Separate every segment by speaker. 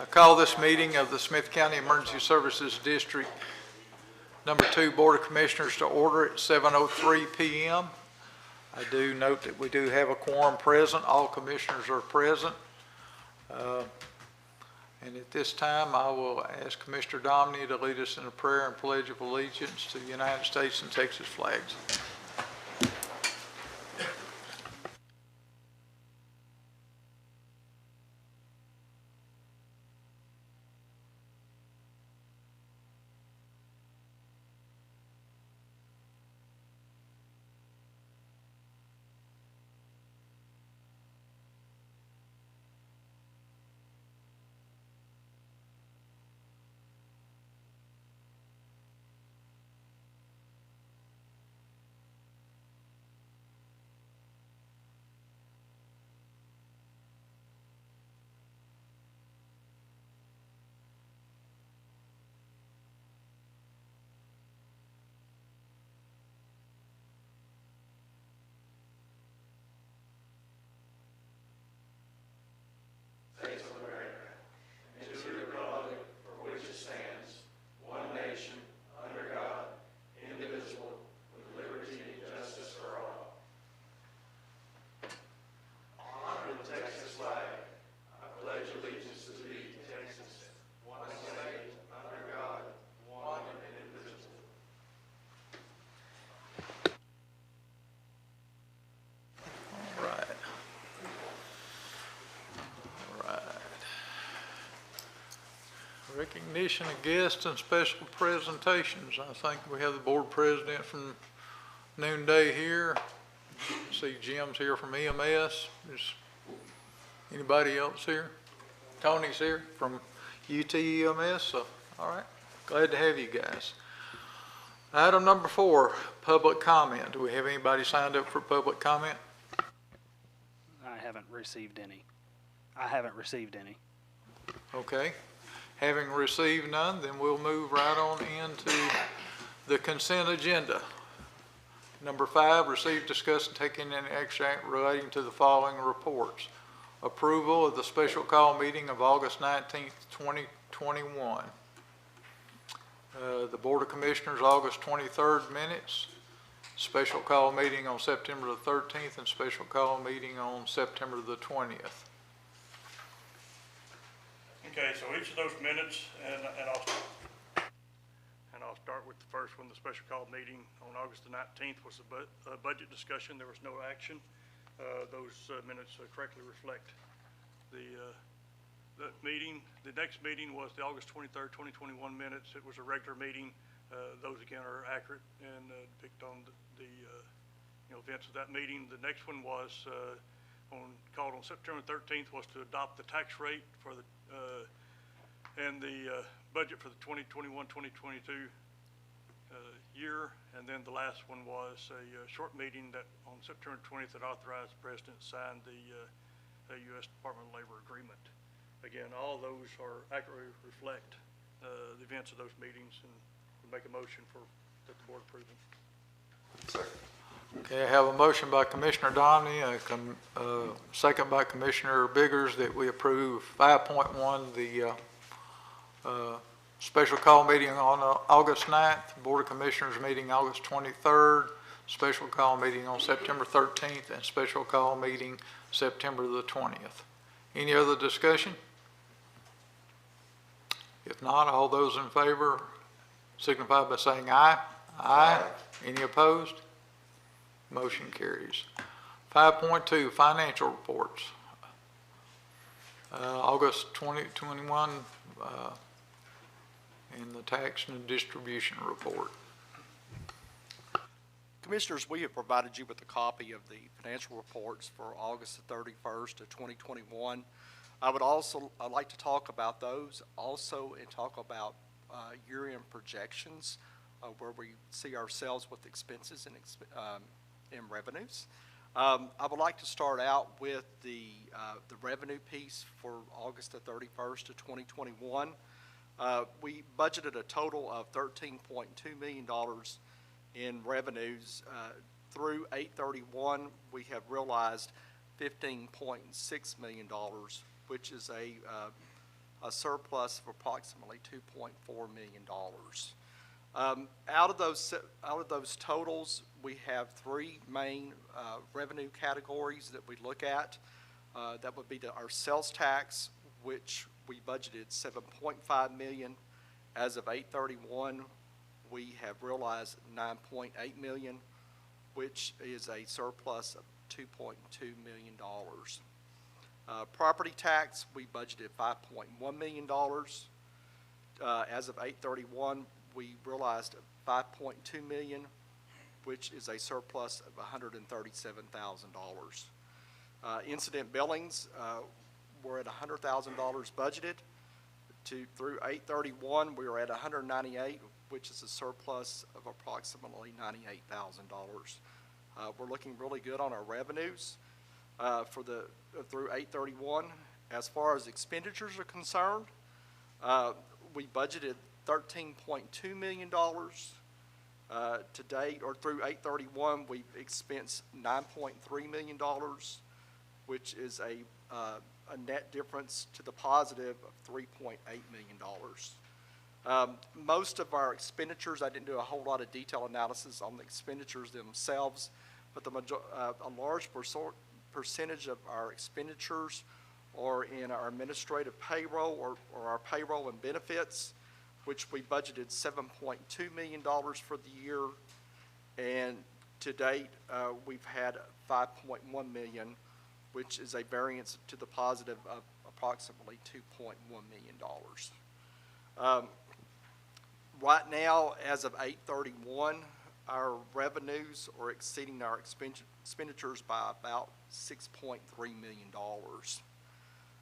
Speaker 1: I call this meeting of the Smith County Emergency Services District Number 2 Board of Commissioners to order at 7:03 p.m. I do note that we do have a quorum present. All commissioners are present. And at this time, I will ask Commissioner Domney to lead us in a prayer and pledge of allegiance to the United States and Texas flags. Recognition of guests and special presentations. I think we have the board president from Noonday here. I see Jim's here from EMS. Is anybody else here? Tony's here from UTEMS. So, all right, glad to have you guys. Item number 4, public comment. Do we have anybody signed up for public comment?
Speaker 2: I haven't received any.
Speaker 1: Okay. Having received none, then we'll move right on into the consent agenda. Number 5, receive, discuss, and take any action relating to the following reports. Approval of the special call meeting of August 19th, 2021. The Board of Commissioners August 23rd minutes. Special call meeting on September the 13th and special call meeting on September the 20th.
Speaker 3: Okay, so each of those minutes, and I'll start with the first one. The special call meeting on August the 19th was a budget discussion. There was no action. Those minutes correctly reflect the meeting. The next meeting was the August 23rd, 2021 minutes. It was a regular meeting. Those again are accurate and depict on the events of that meeting. The next one was called on September 13th was to adopt the tax rate for the and the budget for the 2021-2022 year. And then the last one was a short meeting that on September 20th that authorized the President to sign the U.S. Department of Labor agreement. Again, all those are accurately reflect the events of those meetings, and we make a motion for that the board approve them.
Speaker 1: Second. Okay, I have a motion by Commissioner Domney, a second by Commissioner Biggers that we approve 5.1, the special call meeting on August 9th, Board of Commissioners meeting August 23rd, special call meeting on September 13th, and special call meeting September the 20th. Any other discussion? If not, all those in favor signify by saying aye. Aye. Any opposed? Motion carries. 5.2, financial reports. August 2021 and the tax and distribution report.
Speaker 4: Commissioners, we have provided you with a copy of the financial reports for August the 31st of 2021. I'd like to talk about those also and talk about year-end projections where we see ourselves with expenses and revenues. I would like to start out with the revenue piece for August the 31st of 2021. We budgeted a total of $13.2 million in revenues. Through 8/31, we have realized $15.6 million, which is a a surplus of approximately $2.4 million. Out of those totals, we have three main revenue categories that we look at. That would be our sales tax, which we budgeted $7.5 million. As of 8/31, we have realized $9.8 million, which is a surplus of $2.2 million. Property tax, we budgeted $5.1 million. As of 8/31, we realized $5.2 million, which is a surplus of $137,000. Incident billings, we're at $100,000 budgeted. Through 8/31, we were at $198,000, which is a surplus of approximately $98,000. We're looking really good on our revenues through 8/31. As far as expenditures are concerned, we budgeted $13.2 million. To date, or through 8/31, we've expensed $9.3 million, which is a net difference to the positive of $3.8 million. Most of our expenditures, I didn't do a whole lot of detailed analysis on the expenditures themselves, but a large percentage of our expenditures are in our administrative payroll or our payroll and benefits, which we budgeted $7.2 million for the year, and to date we've had $5.1 million, which is a variance to the positive of approximately $2.1 million. Right now, as of 8/31, our revenues are exceeding our expenditures by about $6.3 million.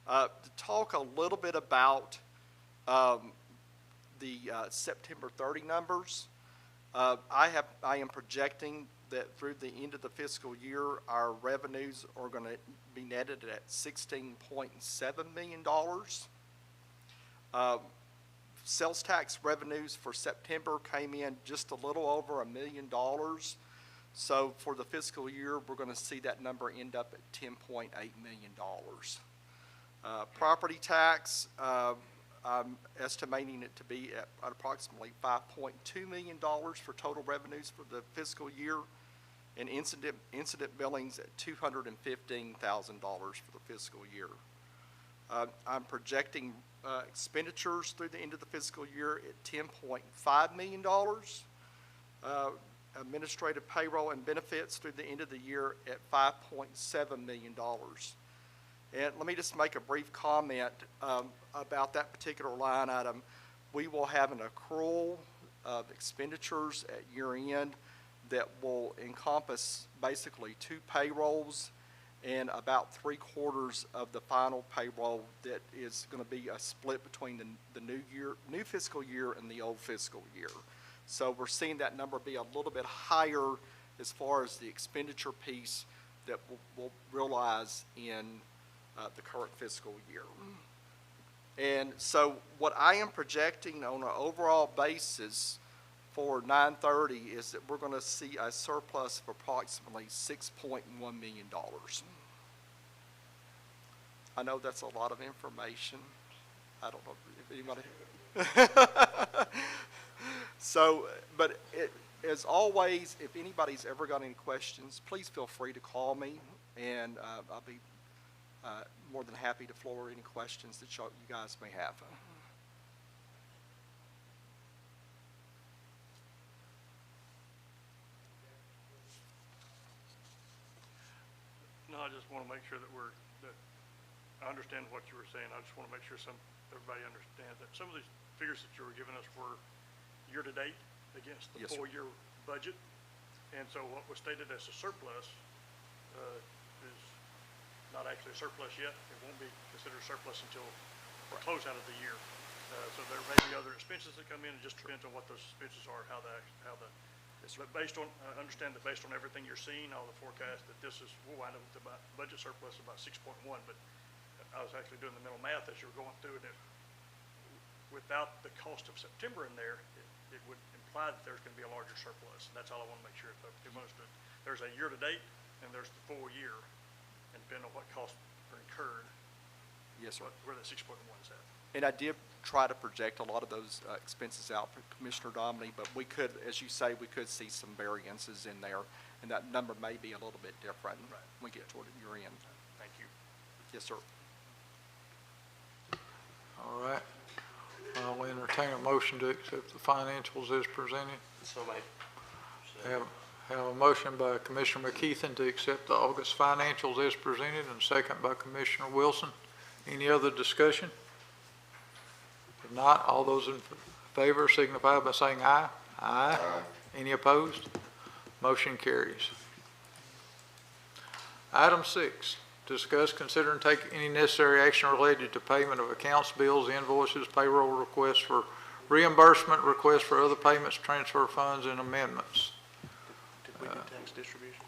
Speaker 4: To talk a little bit about the September 30 numbers, I am projecting that through the end of the fiscal year, our revenues are going to be netted at $16.7 million. Sales tax revenues for September came in just a little over $1 million. So for the fiscal year, we're going to see that number end up at $10.8 million. Property tax, I'm estimating it to be at approximately $5.2 million for total revenues for the fiscal year, and incident billings at $215,000 for the fiscal year. I'm projecting expenditures through the end of the fiscal year at $10.5 million. Administrative payroll and benefits through the end of the year at $5.7 million. And let me just make a brief comment about that particular line item. We will have an accrual of expenditures at year end that will encompass basically 2 payrolls and about 3/4 of the final payroll that is going to be a split between the new fiscal year and the old fiscal year. So we're seeing that number be a little bit higher as far as the expenditure piece that we'll realize in the current fiscal year. And so what I am projecting on an overall basis for 9/30 is that we're going to see a surplus of approximately $6.1 million. I know that's a lot of information. I don't know if anybody... So, but as always, if anybody's ever got any questions, please feel free to call me, and I'll be more than happy to floor any questions that you guys may have.
Speaker 3: No, I just want to make sure that I understand what you were saying. I just want to make sure everybody understands that some of these figures that you were giving us were year-to-date against the full-year budget. And so what was stated as a surplus is not actually a surplus yet. It won't be considered a surplus until the closeout of the year. So there may be other expenses that come in. It just depends on what those expenses are, but based on, understand that based on everything you're seeing, all the forecasts, that we'll wind up with about budget surplus of about 6.1, but I was actually doing the mental math as you were going through it. Without the cost of September in there, it would imply that there's going to be a larger surplus. And that's all I want to make sure people understood. There's a year-to-date and there's the full year, and depending on what costs are incurred,
Speaker 4: yes, sir,
Speaker 3: where the 6.1 is at.
Speaker 4: And I did try to project a lot of those expenses out for Commissioner Dominy, but we could, as you say, we could see some variances in there, and that number may be a little bit different when we get toward your end.
Speaker 3: Thank you.
Speaker 4: Yes, sir.
Speaker 1: All right. I'll entertain a motion to accept the financials as presented.
Speaker 5: So made.
Speaker 1: Have a motion by Commissioner McKeithen to accept the August financials as presented, and second by Commissioner Wilson. Any other discussion? If not, all those in favor signify by saying aye. Aye. Any opposed? Motion carries. Item 6, discuss, consider, and take any necessary action related to payment of accounts, bills, invoices, payroll requests for reimbursement, requests for other payments, transfer funds, and amendments.
Speaker 5: Did we do tax distribution?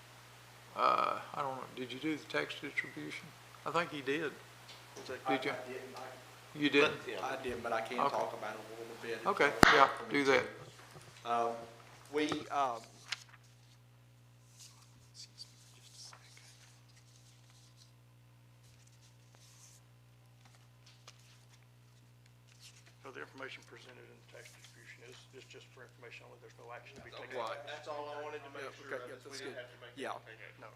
Speaker 1: I don't know, did you do the tax distribution? I think you did. Did you? You didn't?
Speaker 4: I did, but I can
Speaker 1: Okay.
Speaker 4: talk about it a little bit.
Speaker 1: Okay, yeah, do that.
Speaker 4: We, excuse me just a second.
Speaker 3: So the information presented in the tax distribution is just for information only. There's no action to be taken.
Speaker 4: Right.
Speaker 5: That's all I wanted to make
Speaker 4: Yeah,
Speaker 5: sure
Speaker 4: okay,
Speaker 5: of,
Speaker 4: yeah,
Speaker 5: is we
Speaker 4: that's
Speaker 5: didn't
Speaker 4: good.
Speaker 5: have to make.
Speaker 4: Yeah.
Speaker 3: No.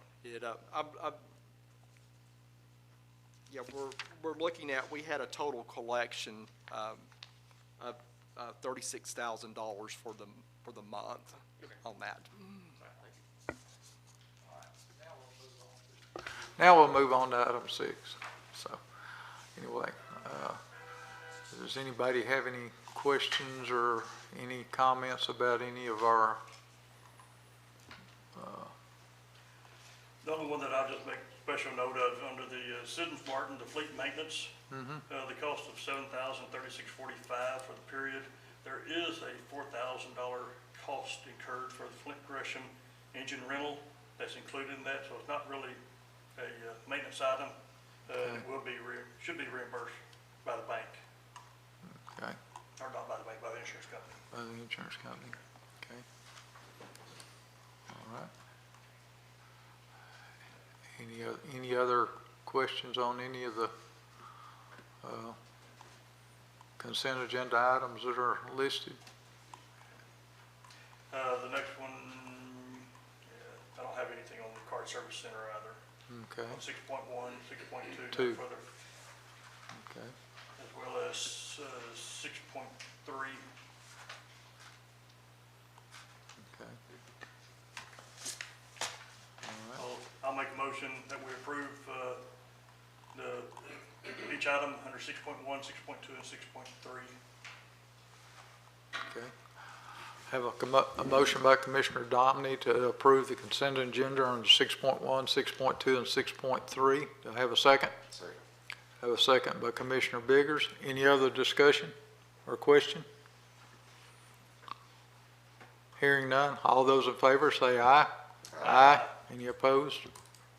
Speaker 4: Yeah, we're looking at, we had a total collection of $36,000 for the month on that.
Speaker 1: Now we'll move on to item 6. So, anyway, does anybody have any questions or any comments about any of our,
Speaker 3: The only one that I'll just make special note of, under the Citizens Martin, the fleet maintenance, the cost of $7,036.45 for the period. There is a $4,000 cost incurred for the Flint Gresham engine rental that's included in that, so it's not really a maintenance item. It will be, should be reimbursed by the bank,
Speaker 1: okay,
Speaker 3: or not by the bank, by the insurance company.
Speaker 1: by the insurance company? Okay. All right. Any other questions on any of the consent agenda items that are listed?
Speaker 3: The next one, I don't have anything on the card service center either.
Speaker 1: Okay,
Speaker 3: 6.1, 6.2,
Speaker 1: Two.
Speaker 3: no further,
Speaker 1: okay,
Speaker 3: as well as 6.3.
Speaker 1: okay. All right,
Speaker 3: I'll make a motion that we approve each item under 6.1, 6.2, and 6.3.
Speaker 1: okay. Have a motion by Commissioner Dominy to approve the consent agenda on 6.1, 6.2, and 6.3. Do I have a second?
Speaker 5: Second.
Speaker 1: Have a second by Commissioner Biggers. Any other discussion or question? Hearing none, all those in favor say aye. Aye. Any opposed?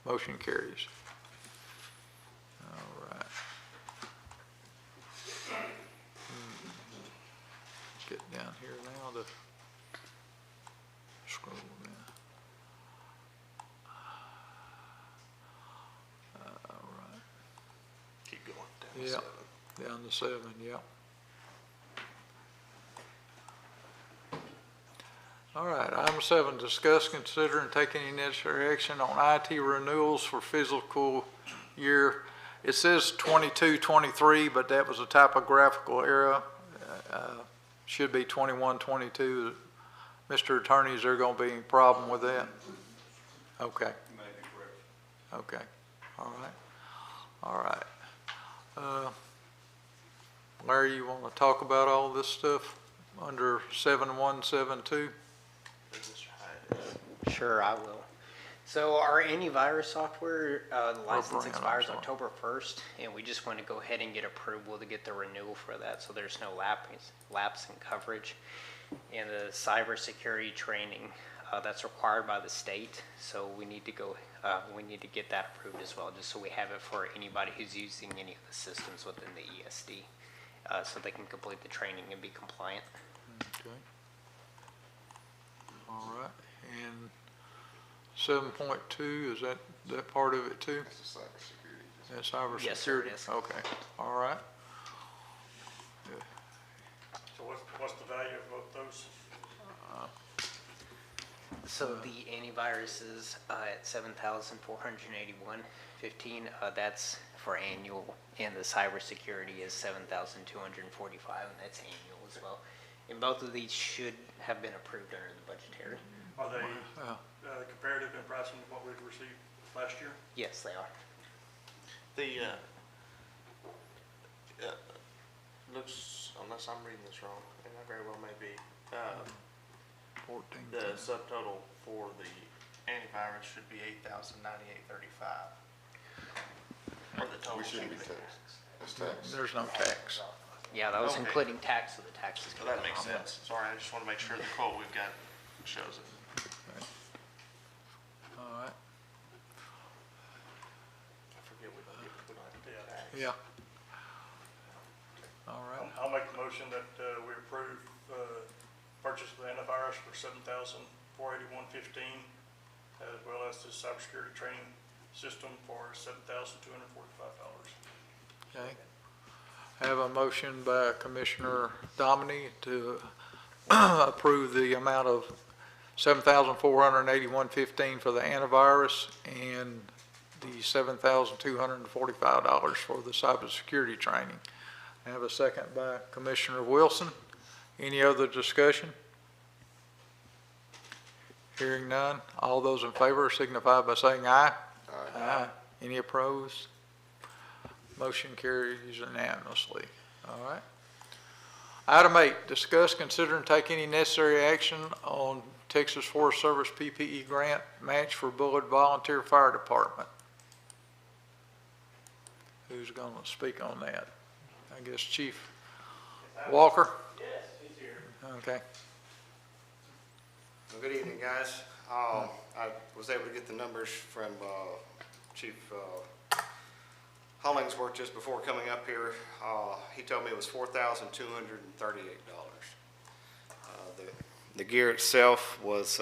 Speaker 1: Motion carries. All right. Get down here now to scroll down. All right.
Speaker 5: Keep going down to
Speaker 1: Yeah,
Speaker 5: 7.
Speaker 1: down to 7, yeah. All right, item 7, discuss, consider, and take any necessary action on IT renewals for fiscal year. It says 22-23, but that was a typographical error. Should be 21-22. Mr. Attorney, is there going to be any problem with that? Okay.
Speaker 6: You may be correct.
Speaker 1: Okay, all right, all right. Larry, you want to talk about all this stuff under 7172?
Speaker 7: Sure, I will. So our antivirus software, the license
Speaker 1: Brand, I'm
Speaker 7: expires
Speaker 1: sorry.
Speaker 7: October 1st, and we just want to go ahead and get approval to get the renewal for that, so there's no lapse in coverage. And the cybersecurity training, that's required by the state, so we need to go, we need to get that approved as well, just so we have it for anybody who's using any of the systems within the ESD, so they can complete the training and be compliant.
Speaker 1: Okay. All right, and 7.2, is that part of it too?
Speaker 6: That's the cybersecurity.
Speaker 1: That's cybersecurity?
Speaker 7: Yes, sir, it is.
Speaker 1: Okay, all right.
Speaker 3: What's the value of both those?
Speaker 7: So the antivirus is at $7,481.15. That's for annual, and the cybersecurity is $7,245, and that's annual as well. And both of these should have been approved under the budgetary.
Speaker 3: Are they
Speaker 1: Wow.
Speaker 3: comparative in pricing to what we'd received last year?
Speaker 7: Yes, they are.
Speaker 5: The, looks, unless I'm reading this wrong, and I very well may be,
Speaker 1: 14.
Speaker 5: the subtotal for the antivirus should be $8,098.35. Or the total
Speaker 8: We
Speaker 5: should
Speaker 8: shouldn't
Speaker 5: be.
Speaker 8: be taxed. It's taxed.
Speaker 1: There's no tax.
Speaker 7: Yeah, that was
Speaker 5: Okay.
Speaker 7: including tax, so the taxes.
Speaker 5: So that makes sense. Sorry, I just want to make sure the quote we've got shows it.
Speaker 1: All right,
Speaker 5: I forget we don't have to
Speaker 3: Yeah.
Speaker 5: tax.
Speaker 1: yeah. All right,
Speaker 3: I'll make the motion that we approve purchase of the antivirus for $7,481.15, as well as the cybersecurity training system for $7,245.
Speaker 1: okay. I have a motion by Commissioner Dominy to approve the amount of $7,481.15 for the antivirus and the $7,245 for the cybersecurity training. I have a second by Commissioner Wilson. Any other discussion? Hearing none. All those in favor signify by saying aye. Aye. Any opposed? Motion carries unanimously. All right. Item 8, discuss, consider, and take any necessary action on Texas Forest Service PPE grant match for Bullitt Volunteer Fire Department. Who's going to speak on that? I guess Chief Walker?
Speaker 9: Yes, he's here.
Speaker 1: Okay.
Speaker 9: Well, good evening, guys. I was able to get the numbers from Chief Hollingsworth just before coming up here. He told me it was $4,238. The gear itself was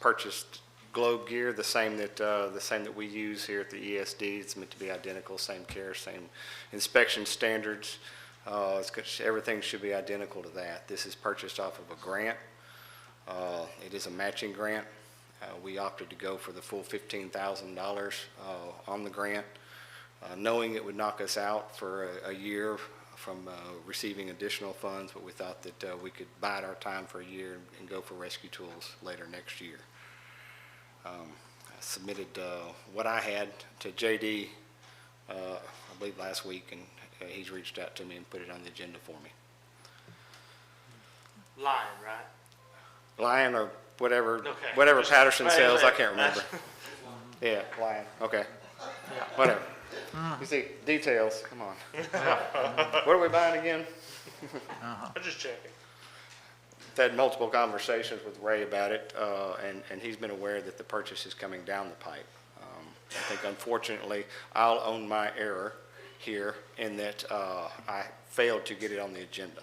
Speaker 9: purchased Globe gear, the same that we use here at the ESD. It's meant to be identical, same care, same inspection standards. Everything should be identical to that. This is purchased off of a grant. It is a matching grant. We opted to go for the full $15,000 on the grant, knowing it would knock us out for a year from receiving additional funds, but we thought that we could bide our time for a year and go for rescue tools later next year. I submitted what I had to JD, I believe last week, and he's reached out to me and put it on the agenda for me.
Speaker 5: Lion, right?
Speaker 9: Lion or whatever,
Speaker 5: Okay.
Speaker 9: whatever
Speaker 5: Just-
Speaker 9: Patterson sells, I can't remember. Yeah, Lion, okay. Whatever. You see, details, come on. What are we buying again?
Speaker 5: I'm just checking.
Speaker 9: I've had multiple conversations with Ray about it, and he's been aware that the purchase is coming down the pipe. I think unfortunately, I'll own my error here in that I failed to get it on the agenda.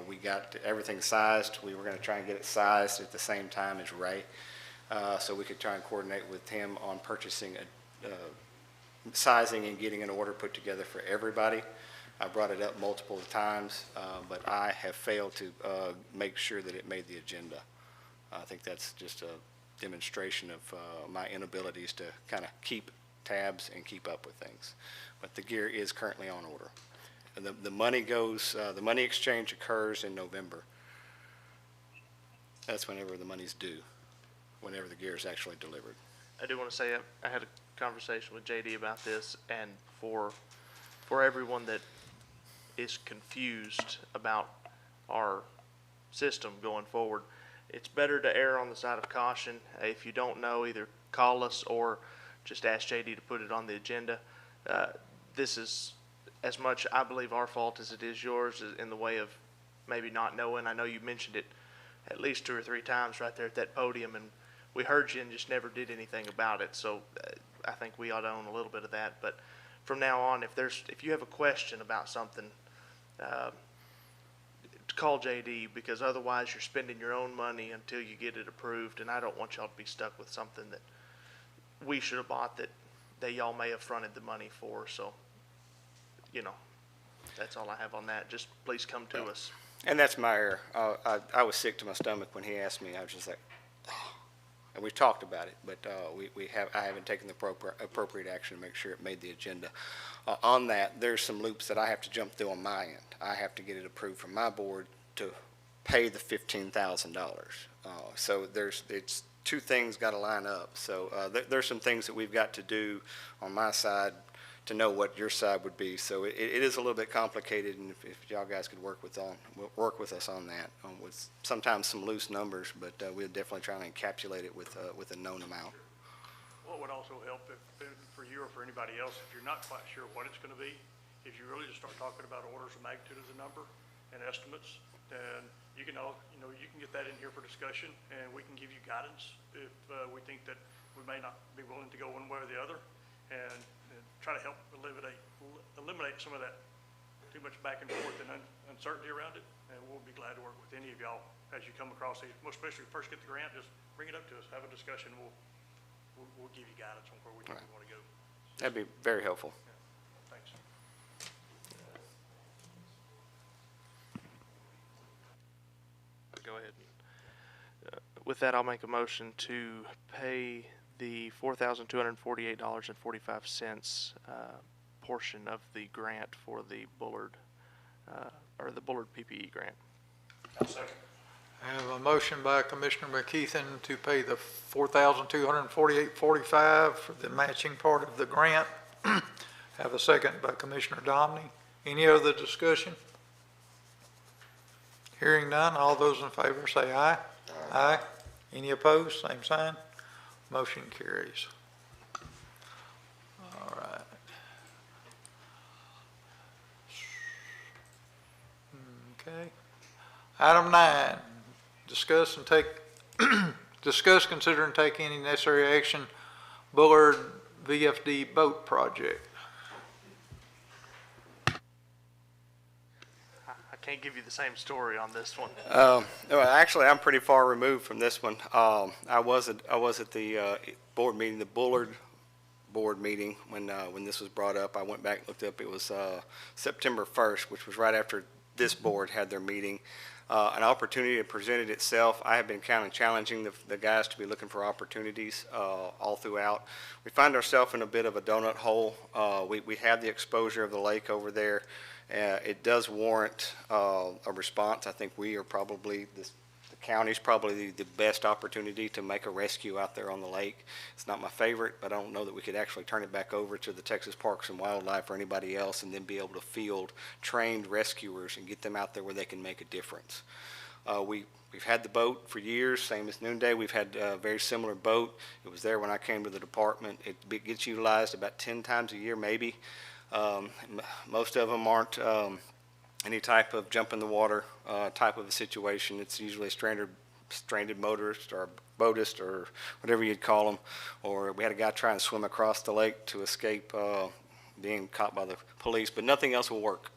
Speaker 9: We got everything sized. We were going to try and get it sized at the same time as Ray, so we could try and coordinate with him on purchasing sizing and getting an order put together for everybody. I brought it up multiple times, but I have failed to make sure that it made the agenda. I think that's just a demonstration of my inabilities to kind of keep tabs and keep up with things. But the gear is currently on order. And the money goes, the money exchange occurs in November. That's whenever the money's due, whenever the gear is actually delivered.
Speaker 5: I do want to say I had a conversation with JD about this, and for everyone that is confused about our system going forward, it's better to err on the side of caution. If you don't know, either call us or just ask JD to put it on the agenda. This is as much, I believe, our fault as it is yours in the way of maybe not knowing. I know you mentioned it at least 2 or 3 times right there at that podium, and we heard you and just never did anything about it. So I think we ought to own a little bit of that. But from now on, if you have a question about something, call JD, because otherwise you're spending your own money until you get it approved, and I don't want y'all to be stuck with something that we should have bought that y'all may have fronted the money for. So, that's all I have on that. Just please come to us.
Speaker 9: And that's my error. I was sick to my stomach when he asked me. I was just like, oh. And we talked about it, but I haven't taken the appropriate action to make sure it made the agenda. On that, there's some loops that I have to jump through on my end. I have to get it approved from my board to pay the $15,000. So it's two things got to line up. So there's some things that we've got to do on my side to know what your side would be. So it is a little bit complicated, and if y'all guys could work with us on that, with sometimes some loose numbers, but we'll definitely try to encapsulate it with a known amount.
Speaker 3: What would also help for you or for anybody else, if you're not quite sure what it's going to be, if you really just start talking about orders of magnitude as a number and estimates, then you can you can get that in here for discussion, and we can give you guidance if we think that we may not be willing to go one way or the other, and try to help eliminate some of that too much back and forth and uncertainty around it. And we'll be glad to work with any of y'all as you come across these. Most especially first get the grant, just bring it up to us, have a discussion. We'll give you guidance on where we think we want to go.
Speaker 9: That'd be very helpful.
Speaker 3: Yeah, thanks.
Speaker 5: Go ahead. With that, I'll make a motion to pay the $4,248.45 portion of the grant for the Bullard, or the Bullard PPE grant.
Speaker 1: I have a motion by Commissioner McKeithen to pay the $4,248.45 for the matching part of the grant. Have a second by Commissioner Domney. Any other discussion? Hearing none, all those in favor say aye. Aye. Any opposed? Same sign. Motion carries. All right. Okay. Item 9, discuss, consider, and take any necessary action, Bullard VFD boat project.
Speaker 5: I can't give you the same story on this one.
Speaker 9: Well, actually, I'm pretty far removed from this one. I was at the board meeting, the Bullard board meeting, when this was brought up. I went back and looked up. It was September 1st, which was right after this board had their meeting. An opportunity presented itself. I have been kind of challenging the guys to be looking for opportunities all throughout. We find ourselves in a bit of a donut hole. We have the exposure of the lake over there. It does warrant a response. I think we are probably, the county's probably the best opportunity to make a rescue out there on the lake. It's not my favorite, but I don't know that we could actually turn it back over to the Texas Parks and Wildlife or anybody else and then be able to field trained rescuers and get them out there where they can make a difference. We've had the boat for years, same as Noonday. We've had a very similar boat. It was there when I came to the department. It gets utilized about 10 times a year, maybe. Most of them aren't any type of jump in the water type of a situation. It's usually a stranded motorist or boatist or whatever you'd call them. Or we had a guy trying to swim across the lake to escape being caught by the police, but nothing else will work.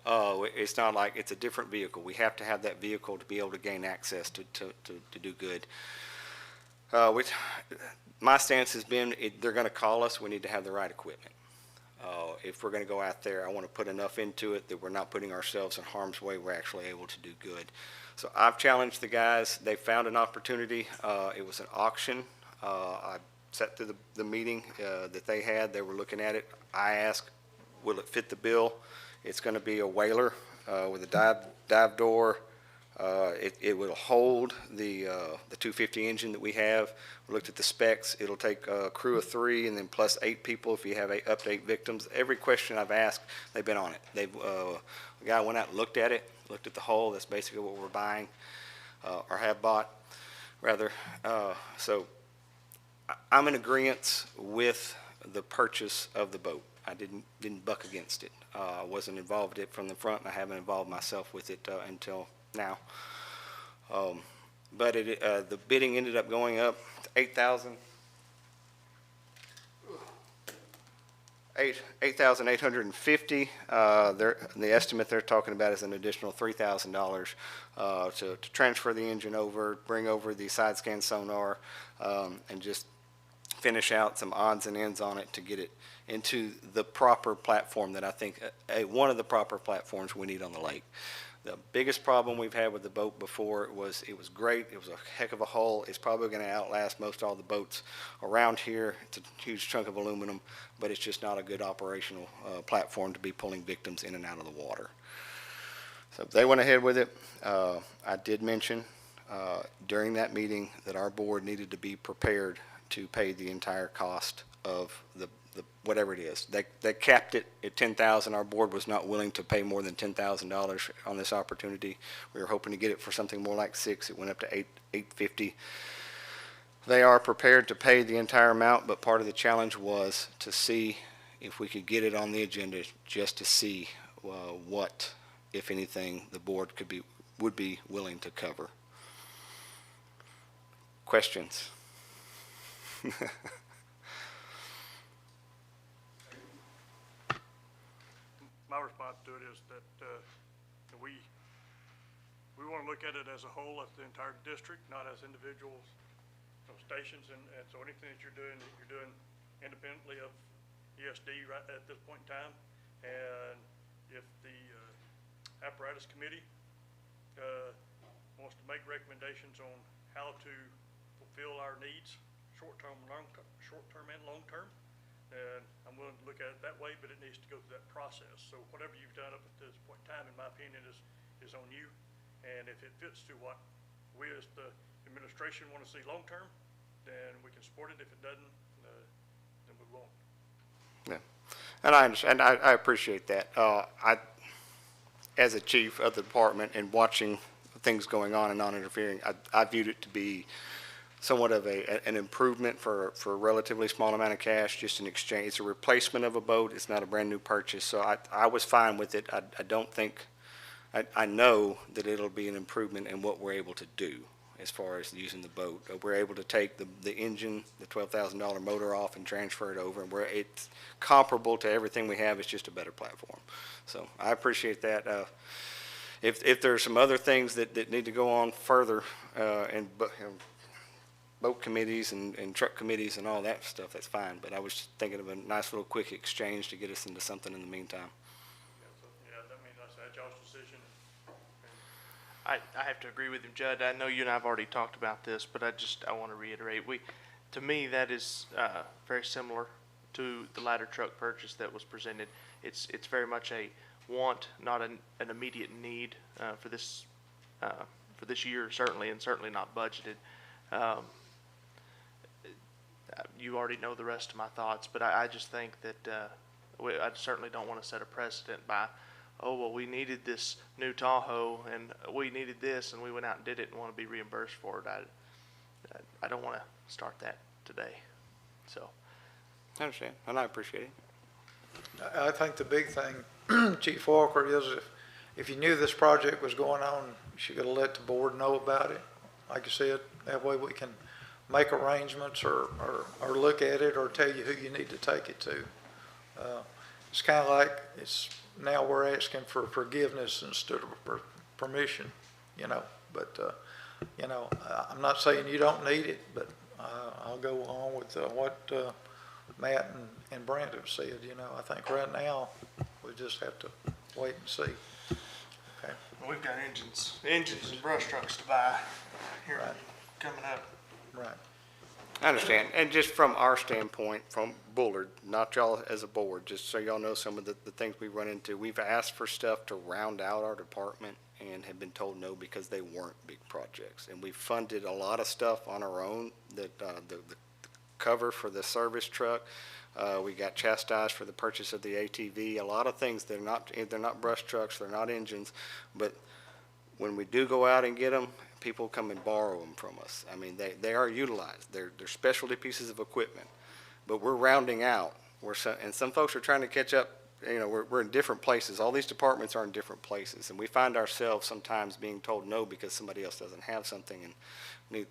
Speaker 9: It's not like it's a different vehicle. We have to have that vehicle to be able to gain access to do good. My stance has been they're going to call us. We need to have the right equipment. If we're going to go out there, I want to put enough into it that we're not putting ourselves in harm's way. We're actually able to do good. So I've challenged the guys. They found an opportunity. It was an auction. I sat through the meeting that they had. They were looking at it. I asked, will it fit the bill? It's going to be a whaler with a dive door. It will hold the 250 engine that we have. We looked at the specs. It'll take a crew of 3 and then plus 8 people if you have up to 8 victims. Every question I've asked, they've been on it. The guy went out and looked at it, looked at the hull. That's basically what we're buying or have bought, rather. So I'm in agreement with the purchase of the boat. I didn't buck against it. I wasn't involved in it from the front, and I haven't involved myself with it until now. But the bidding ended up going up to $8,850. The estimate they're talking about is an additional $3,000 to transfer the engine over, bring over the side scan sonar, and just finish out some odds and ends on it to get it into the proper platform that I think one of the proper platforms we need on the lake. The biggest problem we've had with the boat before was it was great. It was a heck of a hull. It's probably going to outlast most all the boats around here. It's a huge chunk of aluminum, but it's just not a good operational platform to be pulling victims in and out of the water. So they went ahead with it. I did mention during that meeting that our board needed to be prepared to pay the entire cost of the whatever it is. They capped it at $10,000. Our board was not willing to pay more than $10,000 on this opportunity. We were hoping to get it for something more like $6,000. It went up to $850. They are prepared to pay the entire amount, but part of the challenge was to see if we could get it on the agenda just to see what, if anything, the board would be willing to cover. Questions?
Speaker 3: My response to it is that we want to look at it as a whole, as the entire district, not as individual stations. And so anything that you're doing independently of ESD right at this point in time. And if the apparatus committee wants to make recommendations on how to fulfill our needs, short-term and long-term, and I'm willing to look at it that way, but it needs to go through that process. So whatever you've done up at this point in time, in my opinion, is on you. And if it fits to what we as the administration want to see long-term, then we can support it. If it doesn't, then we won't.
Speaker 9: Yeah, and I understand. I appreciate that. As a chief of the department and watching things going on and non-interfering, I viewed it to be somewhat of an improvement for a relatively small amount of cash, just an exchange. It's a replacement of a boat. It's not a brand new purchase. So I was fine with it. I don't think, I know that it'll be an improvement in what we're able to do as far as using the boat. We're able to take the engine, the $12,000 motor off and transfer it over, and it's comparable to everything we have. It's just a better platform. So I appreciate that. If there's some other things that need to go on further, and boat committees and truck committees and all that stuff, that's fine. But I was just thinking of a nice little quick exchange to get us into something in the meantime.
Speaker 3: Yeah, I mean, that's y'all's decision.
Speaker 5: I have to agree with him, Judd. I know you and I have already talked about this, but I want to reiterate. To me, that is very similar to the ladder truck purchase that was presented. It's very much a want, not an immediate need for this year, certainly, and certainly not budgeted. You already know the rest of my thoughts, but I just think that I certainly don't want to set a precedent by, oh, well, we needed this new Tahoe and we needed this and we went out and did it and want to be reimbursed for it. I don't want to start that today. So
Speaker 9: I understand, and I appreciate it.
Speaker 1: I think the big thing, Chief Walker, is if you knew this project was going on, you should have let the board know about it. Like I said, that way we can make arrangements or look at it or tell you who you need to take it to. It's kind of like now we're asking for forgiveness instead of permission, but I'm not saying you don't need it, but I'll go on with what Matt and Brent have said. I think right now we just have to wait and see. Okay.
Speaker 5: we've got engines and brush trucks to buy here coming up.
Speaker 1: Right.
Speaker 9: I understand, and just from our standpoint, from Bullard, not y'all as a board, just so y'all know some of the things we run into. We've asked for stuff to round out our department and have been told no because they weren't big projects. And we funded a lot of stuff on our own, that the cover for the service truck. We got chastised for the purchase of the ATV. A lot of things, they're not brush trucks, they're not engines, but when we do go out and get them, people come and borrow them from us. I mean, they are utilized. They're specialty pieces of equipment, but we're rounding out. And some folks are trying to catch up. We're in different places. All these departments are in different places, and we find ourselves sometimes being told no because somebody else doesn't have something, and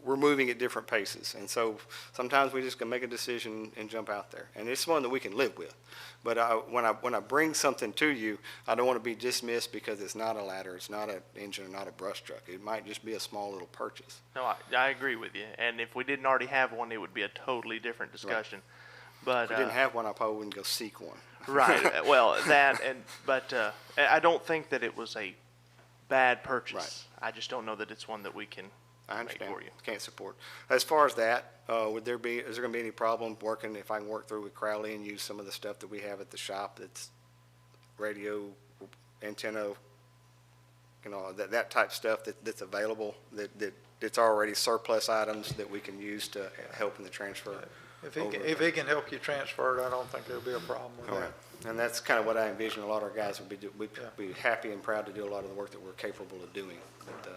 Speaker 9: we're moving at different paces. And so sometimes we just can make a decision and jump out there, and it's one that we can live with. But when I bring something to you, I don't want to be dismissed because it's not a ladder, it's not an engine, or not a brush truck. It might just be a small little purchase.
Speaker 5: No, I agree with you. And if we didn't already have one, it would be a totally different discussion. But
Speaker 9: If we didn't have one, I probably wouldn't go seek one.
Speaker 5: right, well, but I don't think that it was a bad purchase. I just don't know that it's one that we can
Speaker 9: I
Speaker 5: make
Speaker 9: understand.
Speaker 5: for you.
Speaker 9: Can't support. As far as that, is there gonna be any problem working, if I can work through with Crowley and use some of the stuff that we have at the shop that's radio, antenna, that type stuff that's available, that's already surplus items that we can use to help in the transfer?
Speaker 1: If he can help you transfer it, I don't think there'll be a problem with
Speaker 9: All
Speaker 1: that.
Speaker 9: right. And that's kind of what I envision a lot of our guys would we'd be happy and proud to do a lot of the work that we're capable of doing. But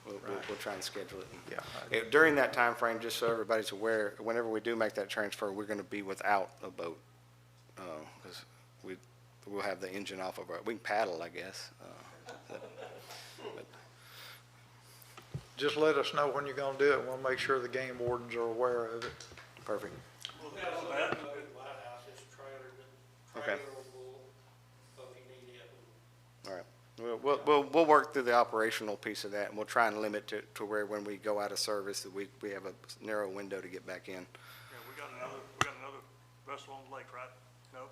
Speaker 9: we'll try and schedule it.
Speaker 1: Yeah.
Speaker 9: During that time frame, just so everybody's aware, whenever we do make that transfer, we're going to be without a boat. Because we'll have the engine off of we can paddle, I guess. But
Speaker 1: Just let us know when you're gonna do it. We'll make sure the game wardens are aware of it.
Speaker 9: perfect.
Speaker 8: We'll have some at the White House, it's
Speaker 9: Okay.
Speaker 8: trailerable, if you need it.
Speaker 9: All right. We'll work through the operational piece of that, and we'll try and limit it to where when we go out of service, that we have a narrow window to get back in.
Speaker 3: Yeah, we got another vessel on the lake, right? No?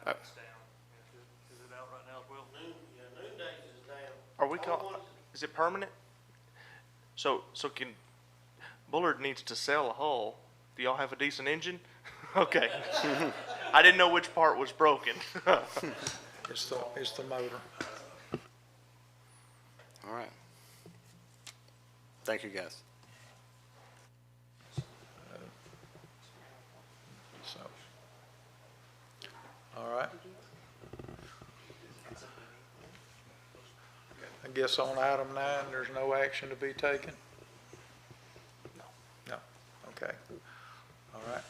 Speaker 9: Uh,
Speaker 3: It's down. Is it out right now as well?
Speaker 8: Noondays is down.
Speaker 5: Are we is it permanent? So Bullard needs to sell a hull. Do y'all have a decent engine? Okay. I didn't know which part was broken.
Speaker 1: It's the motor.
Speaker 9: All right. Thank you, guys.
Speaker 1: So, all right. I guess on item 9, there's no action to be taken? No. Okay. All right.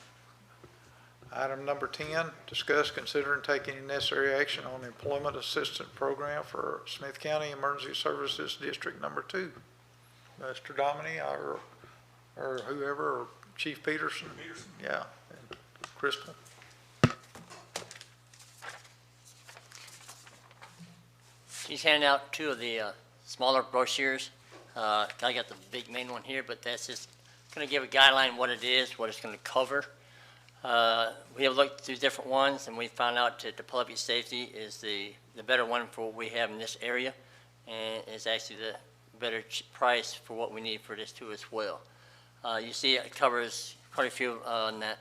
Speaker 1: Item number 10, discuss, consider, and take any necessary action on employment assistance program for Smith County Emergency Services District Number 2. Mr. Dominy or whoever, or Chief Peterson? Yeah, and Crystal.
Speaker 10: She's handing out 2 of the smaller brochures. I got the big main one here, but that's just going to give a guideline what it is, what it's going to cover. We have looked through different ones, and we found out that the public safety is the better one for what we have in this area, and it's actually the better price for what we need for this too as well. You see it covers quite a few on that,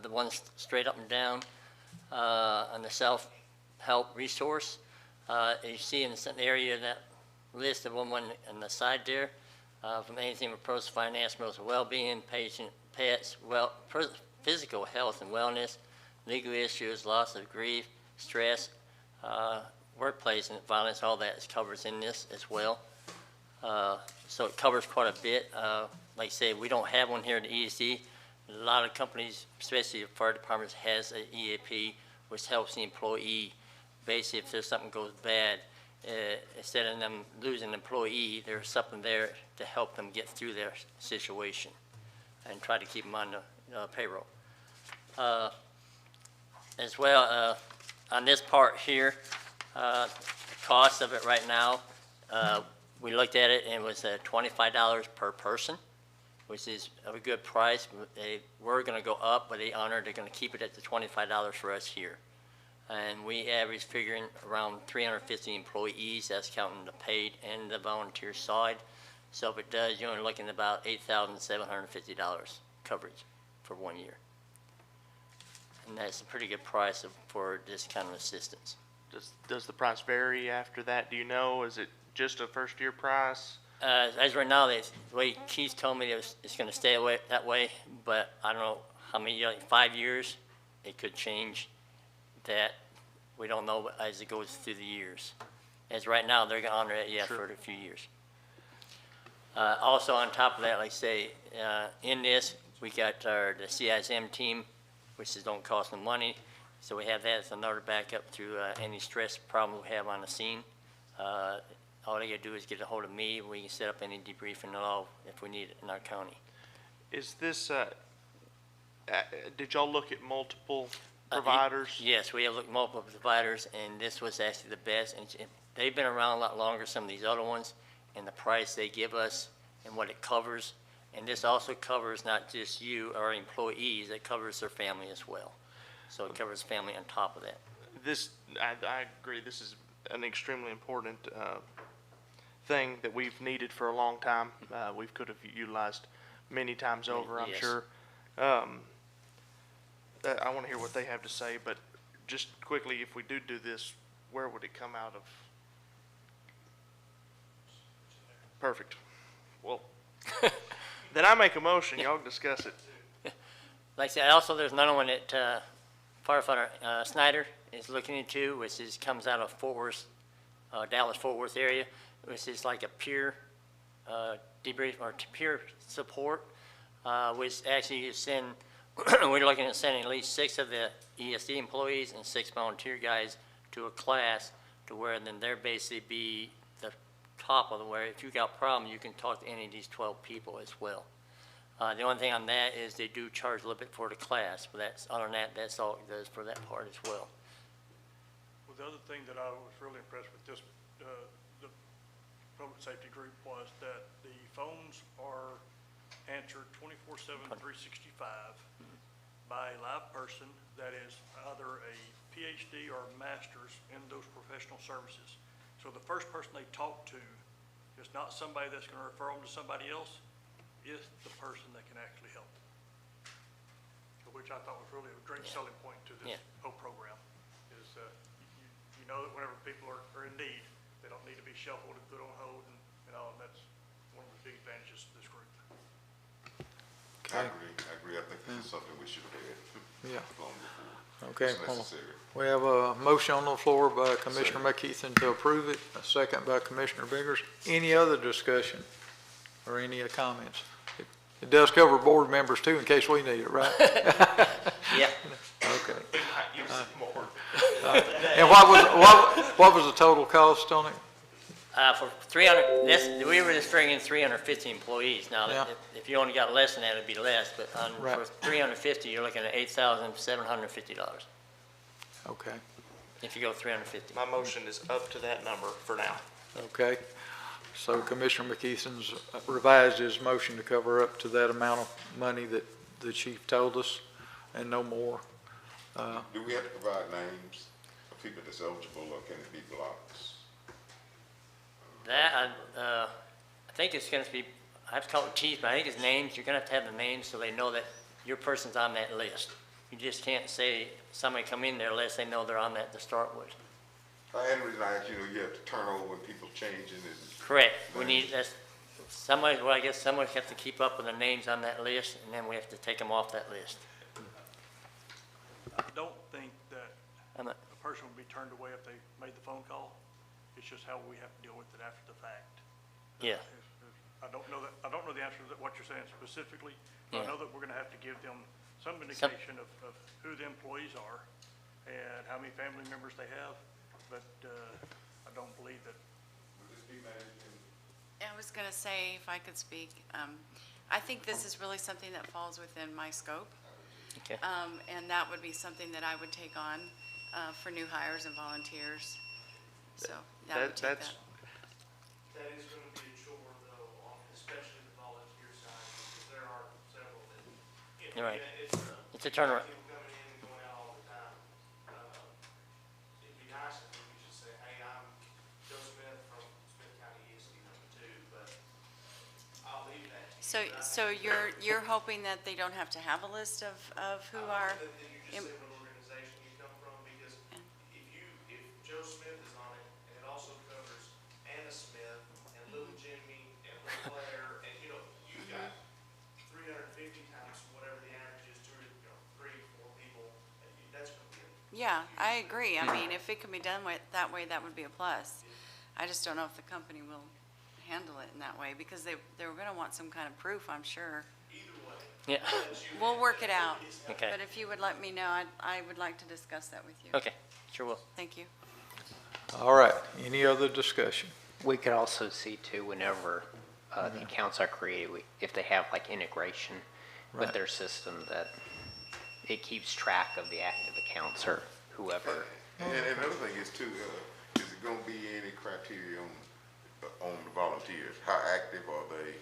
Speaker 10: the ones straight up and down on the self-help resource. You see in the area that list, the one on the side there, from anything with personal finance, mental well-being, patient, pets, physical health and wellness, legal issues, loss of grief, stress, workplace and violence, all that is covered in this as well. So it covers quite a bit. Like I say, we don't have one here at the ESD. A lot of companies, especially fire departments, has an EAP, which helps the employee. Basically, if there's something goes bad, instead of them losing an employee, there's something there to help them get through their situation and try to keep them on the payroll. As well, on this part here, the cost of it right now, we looked at it and it was $25 per person, which is a good price. They were going to go up, but they're going to keep it at the $25 for us here. And we average figuring around 350 employees, that's counting the paid and the volunteer side. So if it does, you're only looking at about $8,750 coverage for 1 year. And that's a pretty good price for this kind of assistance.
Speaker 5: Does the price vary after that? Do you know? Is it just a first-year price?
Speaker 10: As right now, the way Keith told me it's going to stay that way, but I don't know how many, like 5 years, it could change. That we don't know as it goes through the years. As right now, they're going to honor it, yeah,
Speaker 5: Sure.
Speaker 10: for a few years. Also on top of that, like I say, in this, we got the CISM team, which don't cost no money. So we have that as another backup through any stress problem we have on the scene. All they gotta do is get a hold of me. We can set up any debriefing at all if we need it in our county.
Speaker 5: Is this, did y'all look at multiple providers?
Speaker 10: Yes, we have looked at multiple providers, and this was actually the best. And they've been around a lot longer, some of these other ones, and the price they give us and what it covers And this also covers not just you, our employees, it covers their family as well. So it covers family on top of that.
Speaker 5: I agree, this is an extremely important thing that we've needed for a long time. We could have utilized many times over, I'm
Speaker 10: Yes.
Speaker 5: sure. I want to hear what they have to say, but just quickly, if we do this, where would it come out of? Perfect. Well, then I make a motion, y'all can discuss it.
Speaker 10: Like I said, also there's another one that firefighter Snyder is looking into, which comes out of Fort Worth, Dallas-Fort Worth area, which is like a peer debrief or peer support, which actually you send, we're looking at sending at least 6 of the ESD employees and 6 volunteer guys to a class to where then they're basically be the top of the, where if you got a problem, you can talk to any of these 12 people as well. The only thing on that is they do charge a little bit for the class, but other than that, that's all it does for that part as well.
Speaker 3: Well, the other thing that I was really impressed with this, the public safety group was that the phones are answered 24/7, 365 by a live person that is either a PhD or a master's in those professional services. So the first person they talk to is not somebody that's gonna refer them to somebody else, is the person that can actually help. Which I thought was really a great selling point to this
Speaker 10: Yeah.
Speaker 3: whole program, is you know that whenever people are in need, they don't need to be shuffled and put on hold and all, and that's one of the big advantages to this group.
Speaker 6: I agree. I think this is something we should have had
Speaker 1: Yeah.
Speaker 6: long before.
Speaker 1: Okay,
Speaker 6: It's
Speaker 1: well,
Speaker 6: necessary.
Speaker 1: we have a motion on the floor by Commissioner McKeithen to approve it, a second by Commissioner Biggers. Any other discussion or any comments? It does cover board members too, in case we need it, right?
Speaker 10: Yeah.
Speaker 1: Okay.
Speaker 5: Use more.
Speaker 1: And what was the total cost on it?
Speaker 10: For 300, we were just bringing 350 employees. Now,
Speaker 1: Yeah.
Speaker 10: if you only got less than that, it'd be less, but for
Speaker 1: Right.
Speaker 10: 350, you're looking at $8,750
Speaker 1: Okay,
Speaker 10: if you go 350.
Speaker 5: My motion is up to that number for now.
Speaker 1: okay. So Commissioner McKeithen's revised his motion to cover up to that amount of money that the chief told us and no more.
Speaker 6: Do we have to provide names of people that's eligible, or can it be blocks?
Speaker 10: That, I think it's going to be, I have to call it chief, but I think it's names. You're going to have the names so they know that your person's on that list. You just can't say somebody come in there unless they know they're on that to start with.
Speaker 6: And the reason I ask, you have to turn over when people changing and.
Speaker 10: Correct. We need, I guess somebody has to keep up with the names on that list, and then we have to take them off that list.
Speaker 3: I don't think that
Speaker 10: I'm not-
Speaker 3: a person would be turned away if they made the phone call. It's just how we have to deal with it after the fact.
Speaker 10: Yeah.
Speaker 3: I don't know the answer to what you're saying specifically, but I
Speaker 10: Yeah.
Speaker 3: know that we're gonna have to give them some indication of who the employees are and how many family members they have, but, I don't believe that.
Speaker 11: I was going to say, if I could speak, I think this is really something that falls within my scope.
Speaker 10: Okay.
Speaker 11: And that would be something that I would take on for new hires and volunteers. So that would take that.
Speaker 5: That is going to be a chore though, especially the volunteer side, because there are several that.
Speaker 10: You're right. It's a turnaround.
Speaker 5: People coming in and going out all the time. It'd be nice if we could just say, hey, I'm Joe Smith from Smith County ESD #2, but I'll leave that to you.
Speaker 11: So you're hoping that they don't have to have a list of who are,
Speaker 5: That you just say what organization you come from, because if Joe Smith is on it, and it also covers Anna Smith and Little Jimmy and Little Claire, and you've got 350 times whatever the average is, 3, 4 people, that's gonna be
Speaker 11: yeah, I agree. I mean, if it can be done that way, that would be a plus. I just don't know if the company will handle it in that way, because they're going to want some kind of proof, I'm sure.
Speaker 10: Yeah.
Speaker 11: We'll work it out.
Speaker 10: Okay.
Speaker 11: But if you would let me know, I would like to discuss that with you.
Speaker 10: Okay, sure will.
Speaker 11: Thank you.
Speaker 1: All right, any other discussion?
Speaker 7: We could also see too, whenever the accounts are created, if they have like integration with
Speaker 1: Right.
Speaker 7: their system, that it keeps track of the active accounts or whoever.
Speaker 6: And another thing is too, is it gonna be any criteria on the volunteers? How active are they?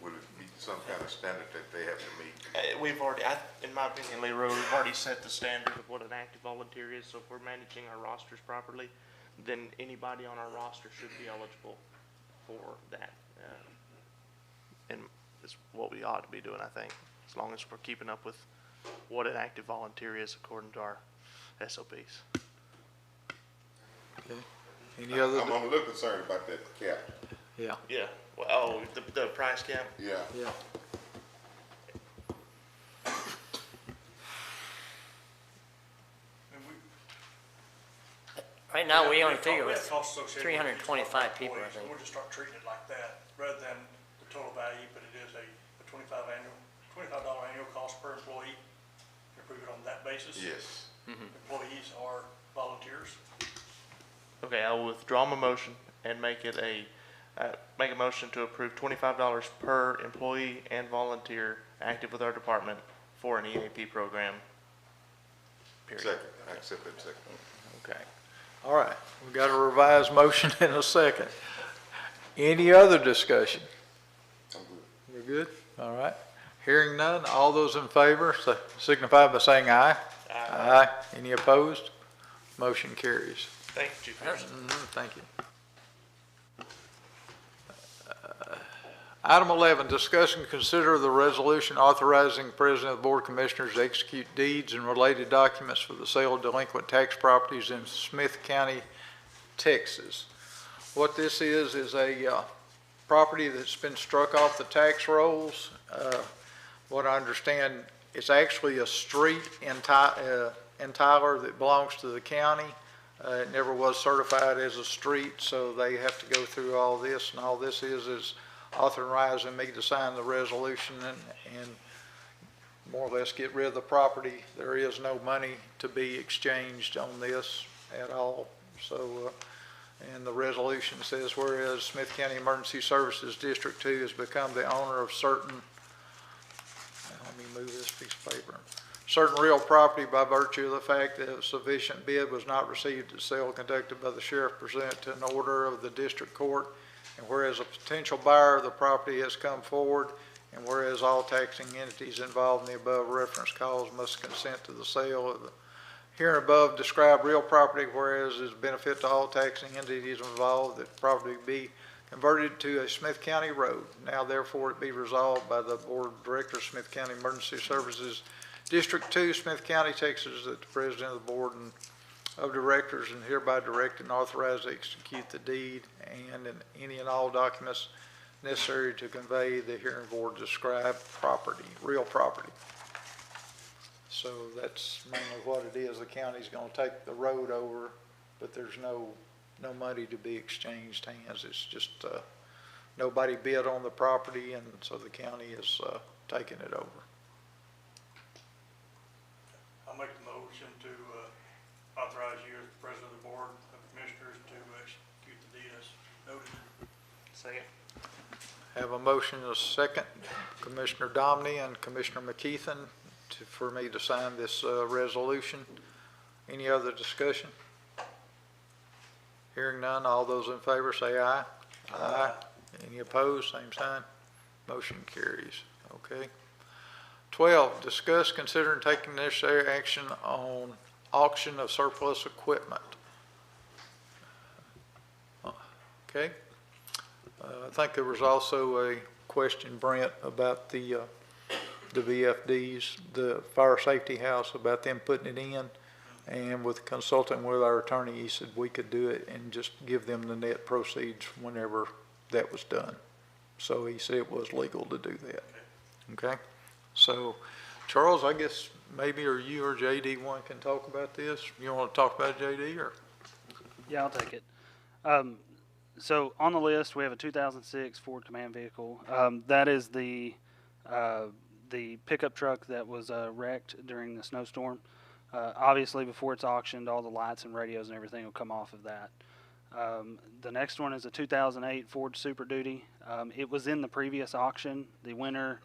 Speaker 6: would it meet some kind of standard that they have to meet?
Speaker 5: We've already, in my opinion, Leroy, we've already set the standard of what an active volunteer is, so if we're managing our rosters properly, then anybody on our roster should be eligible for that. And it's what we ought to be doing, I think, as long as we're keeping up with what an active volunteer is according to our SOPs.
Speaker 1: Okay. Any other?
Speaker 6: I'm a little concerned about that cap.
Speaker 1: Yeah,
Speaker 5: Yeah, well, the price cap?
Speaker 6: Yeah.
Speaker 1: yeah.
Speaker 3: And we-
Speaker 10: Right now, we only
Speaker 3: have
Speaker 10: figure
Speaker 3: we
Speaker 10: with
Speaker 3: have costs associated with
Speaker 10: 325 people, I
Speaker 3: employees, and
Speaker 10: think.
Speaker 3: we'll just start treating it like that, rather than the total value, but it is a $25 annual cost per employee. Approve it on that basis.
Speaker 6: Yes.
Speaker 3: Employees are volunteers.
Speaker 5: Okay, I will withdraw my motion and make it make a motion to approve $25 per employee and volunteer active with our department for an EAP program. Period.
Speaker 6: Second, I accept that second.
Speaker 1: Okay. All right, we got a revised motion in a second. Any other discussion?
Speaker 6: I'm good.
Speaker 1: We're good? All right. Hearing none, all those in favor signify by saying aye. Aye. Any opposed? Motion carries.
Speaker 5: Thank you, Chief Pearson.
Speaker 1: Thank you. Item 11, discuss and consider the resolution authorizing the President of the Board of Commissioners to execute deeds and related documents for the sale of delinquent tax properties in Smith County, Texas. What this is a property that's been struck off the tax rolls. What I understand, it's actually a street in Tyler that belongs to the county. It never was certified as a street, so they have to go through all this, and all this is authorizing me to sign the resolution and more or less get rid of the property. There is no money to be exchanged on this at all. So, and the resolution says, whereas Smith County Emergency Services District 2 has become the owner of certain, let me move this piece of paper, certain real property by virtue of the fact that a sufficient bid was not received at sale conducted by the sheriff pursuant to an order of the district court. And whereas a potential buyer of the property has come forward, and whereas all taxing entities involved in the above referenced cause must consent to the sale of the here and above described real property, whereas it is a benefit to all taxing entities involved that the property be converted to a Smith County road. Now therefore it be resolved by the Board of Directors, Smith County Emergency Services District 2, Smith County, Texas, that the President of the Board of Directors and hereby direct and authorize to execute the deed and any and all documents necessary to convey the hereinbefore described property, real property. So that's mainly what it is. The county's going to take the road over, but there's no money to be exchanged hands. It's just nobody bid on the property, and so the county is taking it over.
Speaker 3: I'll make the motion to authorize you as the President of the Board of Commissioners to execute the deed as noted.
Speaker 5: Second.
Speaker 1: Have a motion and a second. Commissioner Domney and Commissioner McKeithen for me to sign this resolution. Any other discussion? Hearing none, all those in favor say aye. Aye. Any opposed, same sign. Motion carries. Okay. 12, discuss, consider, and taking necessary action on auction of surplus equipment. Okay. I think there was also a question, Brent, about the VFDs, the fire safety house, about them putting it in. And with consulting with our attorney, he said we could do it and just give them the net proceeds whenever that was done. So he said it was legal to do that. Okay. So, Charles, I guess maybe or you or JD one can talk about this. You want to talk about it, JD, or?
Speaker 2: Yeah, I'll take it. So on the list, we have a 2006 Ford Command vehicle. That is the pickup truck that was wrecked during the snowstorm. Obviously, before it's auctioned, all the lights and radios and everything will come off of that. The next one is a 2008 Ford Super Duty. It was in the previous auction. The winner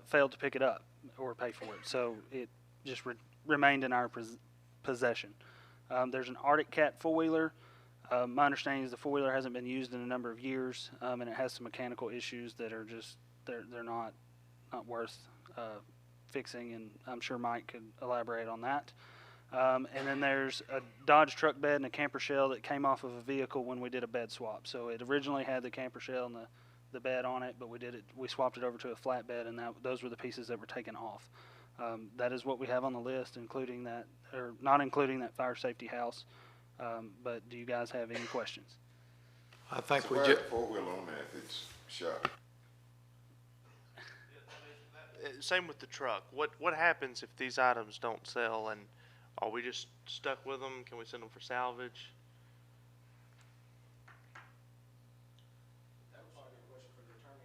Speaker 2: failed to pick it up or pay for it, so it just remained in our possession. There's an Arctic Cat four-wheeler. My understanding is the four-wheeler hasn't been used in a number of years, and it has some mechanical issues that are just, they're not worth fixing, and I'm sure Mike could elaborate on that. And then there's a Dodge truck bed and a camper shell that came off of a vehicle when we did a bed swap. So it originally had the camper shell and the bed on it, but we swapped it over to a flat bed, and those were the pieces that were taken off. That is what we have on the list, including that, or not including that fire safety house. But do you guys have any questions?
Speaker 1: I think
Speaker 6: So
Speaker 1: we
Speaker 6: why
Speaker 1: just,
Speaker 6: is the four-wheel on there if it's shot?
Speaker 5: Same with the truck. What happens if these items don't sell, and are we just stuck with them? Can we send them for salvage?
Speaker 12: That would probably be a question for the attorney.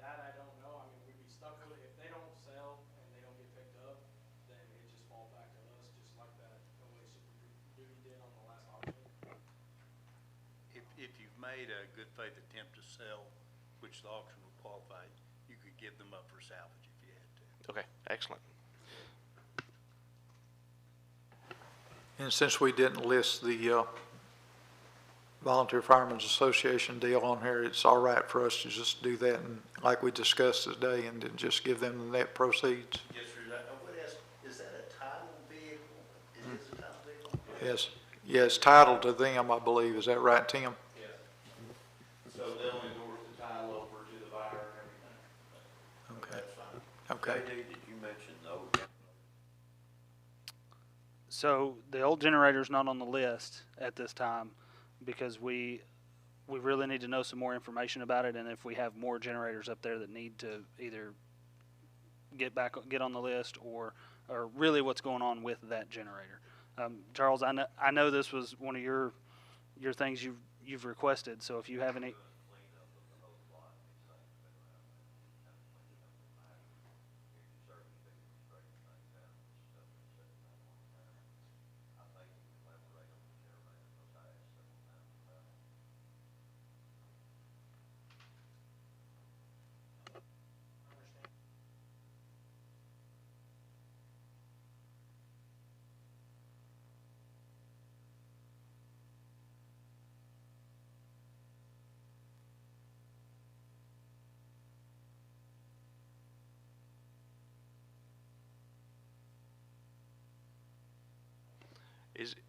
Speaker 12: I don't know. I mean, we'd be stuck with it. If they don't sell and they don't get picked up, then it just falls back to us, just like that OA Super Duty did on the last auction.
Speaker 13: If you've made a good faith attempt to sell, which the auction would qualify, you could give them up for salvage if you had to.
Speaker 5: Okay, excellent.
Speaker 1: and since we didn't list the Volunteer Firemen's Association deal on here, it's all right for us to just do that, and like we discussed today, and then just give them the net proceeds.
Speaker 13: Yes, sir. Is that a title vehicle? It is a title vehicle?
Speaker 1: Yes, yes, title to them, I believe. Is that right, Tim?
Speaker 13: Yeah. So they'll endorse the title over to the buyer and everything.
Speaker 1: Okay.
Speaker 13: That's fine.
Speaker 1: Okay.
Speaker 13: JD, did you mention those?
Speaker 2: So the old generator's not on the list at this time because we really need to know some more information about it, and if we have more generators up there that need to either get on the list or really what's going on with that generator. Charles, I know this was one of your things you've requested. So if you have any.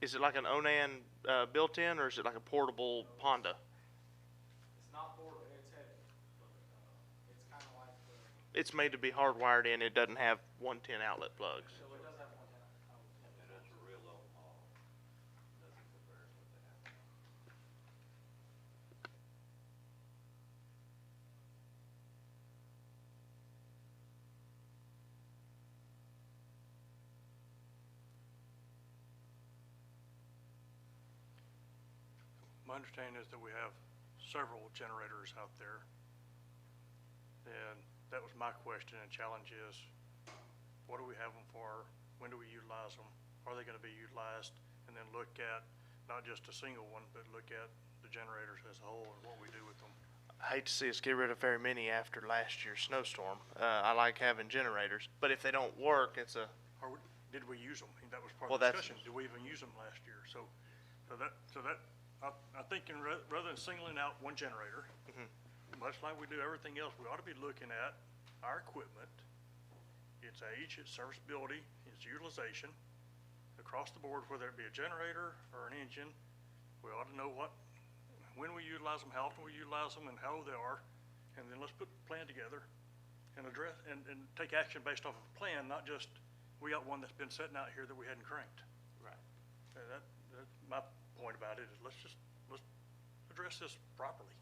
Speaker 5: Is it like an Onan built-in, or is it like a portable Honda?
Speaker 12: It's not portable, it's heavy, but it's kind of like the,
Speaker 5: It's made to be hardwired in. It doesn't have 110 outlet plugs.
Speaker 12: so it does have one down.
Speaker 13: And it's a real old model. Doesn't compare with that.
Speaker 3: My understanding is that we have several generators out there. And that was my question and challenge is, what do we have them for? When do we utilize them? Are they gonna be utilized? And then look at not just a single one, but look at the generators as a whole and what we do with them.
Speaker 5: I hate to see us get rid of very many after last year's snowstorm. I like having generators, but if they don't work, it's a
Speaker 3: Did we use them? That was part
Speaker 5: Well,
Speaker 3: of the
Speaker 5: that's-
Speaker 3: discussion. Did we even use them last year? So that, I'm thinking rather than singling out one generator, much like we do everything else, we ought to be looking at our equipment, its age, its serviceability, its utilization, across the board, whether it be a generator or an engine. We ought to know when we utilize them, how often we utilize them, and how old they are, and then let's put a plan together and address, and take action based off of a plan, not just, we got one that's been sitting out here that we hadn't cranked.
Speaker 5: Right.
Speaker 3: That's my point about it, is let's address this properly.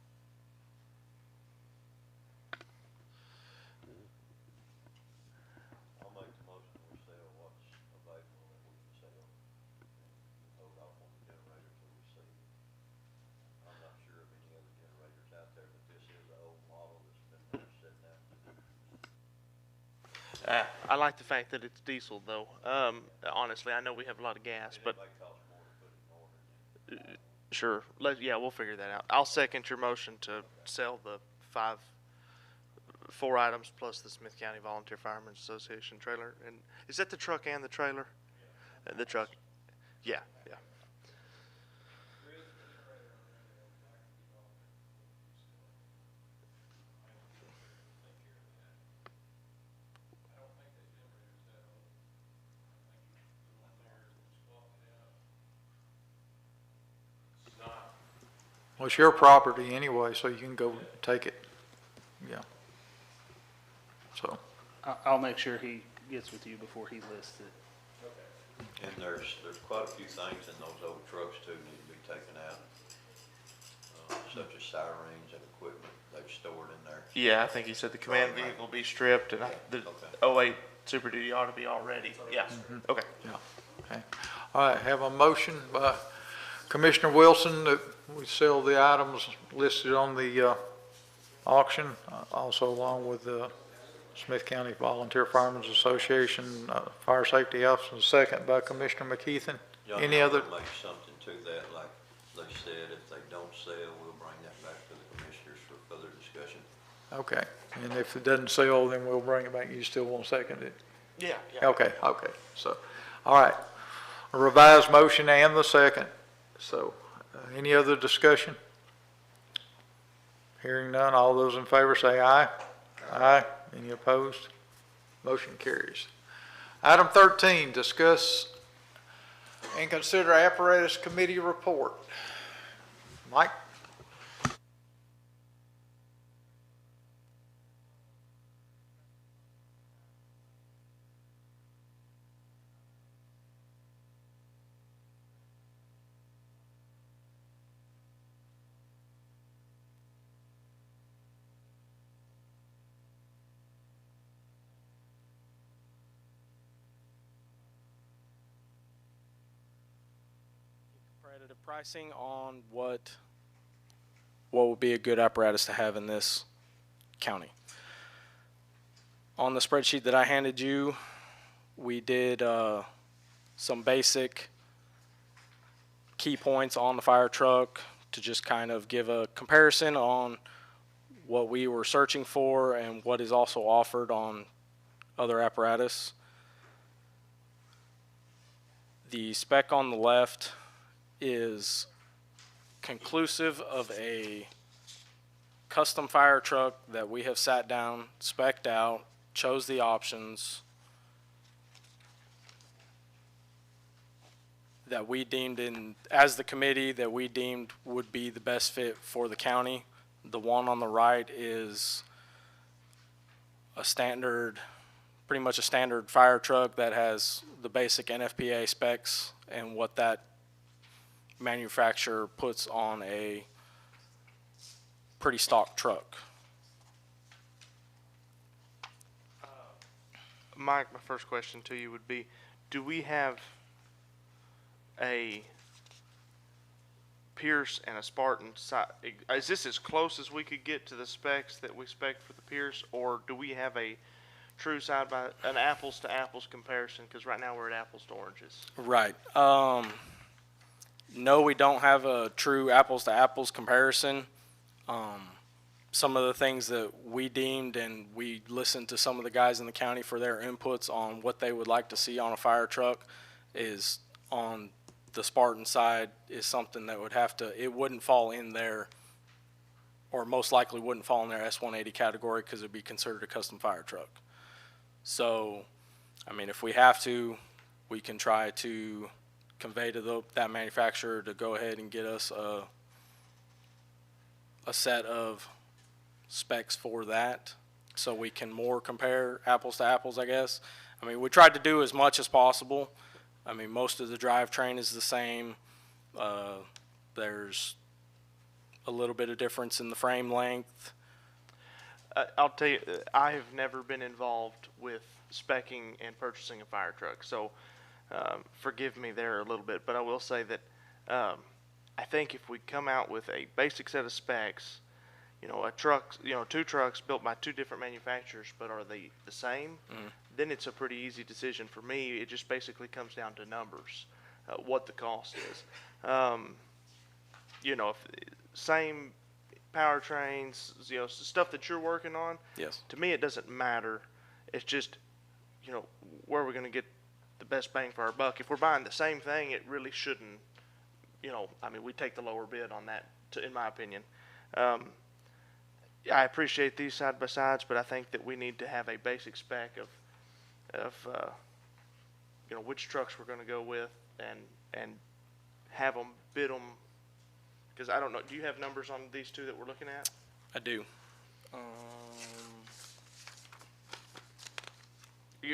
Speaker 13: I'll make the motion we sell what's available that we can sell. And hold off on the generator till we see. I'm not sure of any other generators out there, but this is an old model that's been there sitting out.
Speaker 5: I like the fact that it's diesel, though. Honestly, I know we have a lot of gas, but
Speaker 13: It may cost more to put it in order than.
Speaker 5: sure. Yeah, we'll figure that out. I'll second your motion to sell the 4 items plus the Smith County Volunteer Firemen's Association trailer. And is that the truck and the trailer? The truck. Yeah, yeah.
Speaker 8: Chris,
Speaker 1: Well, it's your property anyway, so you can go take it. Yeah. So,
Speaker 2: I'll make sure he gets with you before he lists it.
Speaker 13: And there's quite a few things in those old trucks too need to be taken out, such as sirens and equipment they've stored in there.
Speaker 5: Yeah, I think he said the command vehicle be stripped and the
Speaker 13: Okay.
Speaker 5: 08 Super Duty ought to be all ready. Yeah, okay.
Speaker 1: yeah, okay. All right, have a motion by Commissioner Wilson that we sell the items listed on the auction, also along with the Smith County Volunteer Firemen's Association Fire Safety Officer, second by Commissioner McKeithen.
Speaker 13: Y'all
Speaker 1: Any other?
Speaker 13: Make something to that, like they said, if they don't sell, we'll bring that back to the commissioners for further discussion.
Speaker 1: Okay, and if it doesn't sell, then we'll bring it back. You still want to second it?
Speaker 5: Yeah, yeah.
Speaker 1: Okay, so, all right. A revised motion and the second. So, any other discussion? Hearing none, all those in favor say aye. Aye. Any opposed? Motion carries. Item 13, discuss and consider apparatus committee report. Mike?
Speaker 12: Competitive pricing on what would be a good apparatus to have in this county. On the spreadsheet that I handed you, we did some basic key points on the fire truck to just kind of give a comparison on what we were searching for and what is also offered on other apparatus. The spec on the left is conclusive of a custom fire truck that we have sat down, spec'd out, chose the options that we deemed as the committee that we deemed would be the best fit for the county. The one on the right is a standard, pretty much a standard fire truck that has the basic NFPA specs and what that manufacturer puts on a pretty stock truck.
Speaker 5: Mike, my first question to you would be, do we have a Pierce and a Spartan is this as close as we could get to the specs that we spec for the Pierce, or do we have a true an apples to apples comparison? Because right now we're at apples to oranges.
Speaker 12: Right. No, we don't have a true apples to apples comparison. Some of the things that we deemed, and we listened to some of the guys in the county for their inputs on what they would like to see on a fire truck, is on the Spartan side is something that would have to, it wouldn't fall in there, or most likely wouldn't fall in their S180 category because it would be considered a custom fire truck. So, I mean, if we have to, we can try to convey to that manufacturer to go ahead and get us a set of specs for that, so we can more compare apples to apples, I guess. I mean, we tried to do as much as possible. I mean, most of the drivetrain is the same. There's a little bit of difference in the frame length.
Speaker 5: I'll tell you, I have never been involved with speccing and purchasing a fire truck, so forgive me there a little bit, but I will say that I think if we come out with a basic set of specs, you know, two trucks built by two different manufacturers, but are they the same? Then it's a pretty easy decision for me. It just basically comes down to numbers, what the cost is. You know, same powertrains, you know, stuff that you're working on.
Speaker 12: Yes.
Speaker 5: To me, it doesn't matter. It's just, you know, where we're going to get the best bang for our buck. If we're buying the same thing, it really shouldn't, you know, I mean, we take the lower bid on that, in my opinion. I appreciate these side-by-sides, but I think that we need to have a basic spec of you know, which trucks we're going to go with, and have them bid them Because I don't know, do you have numbers on these two that we're looking at?
Speaker 12: I do.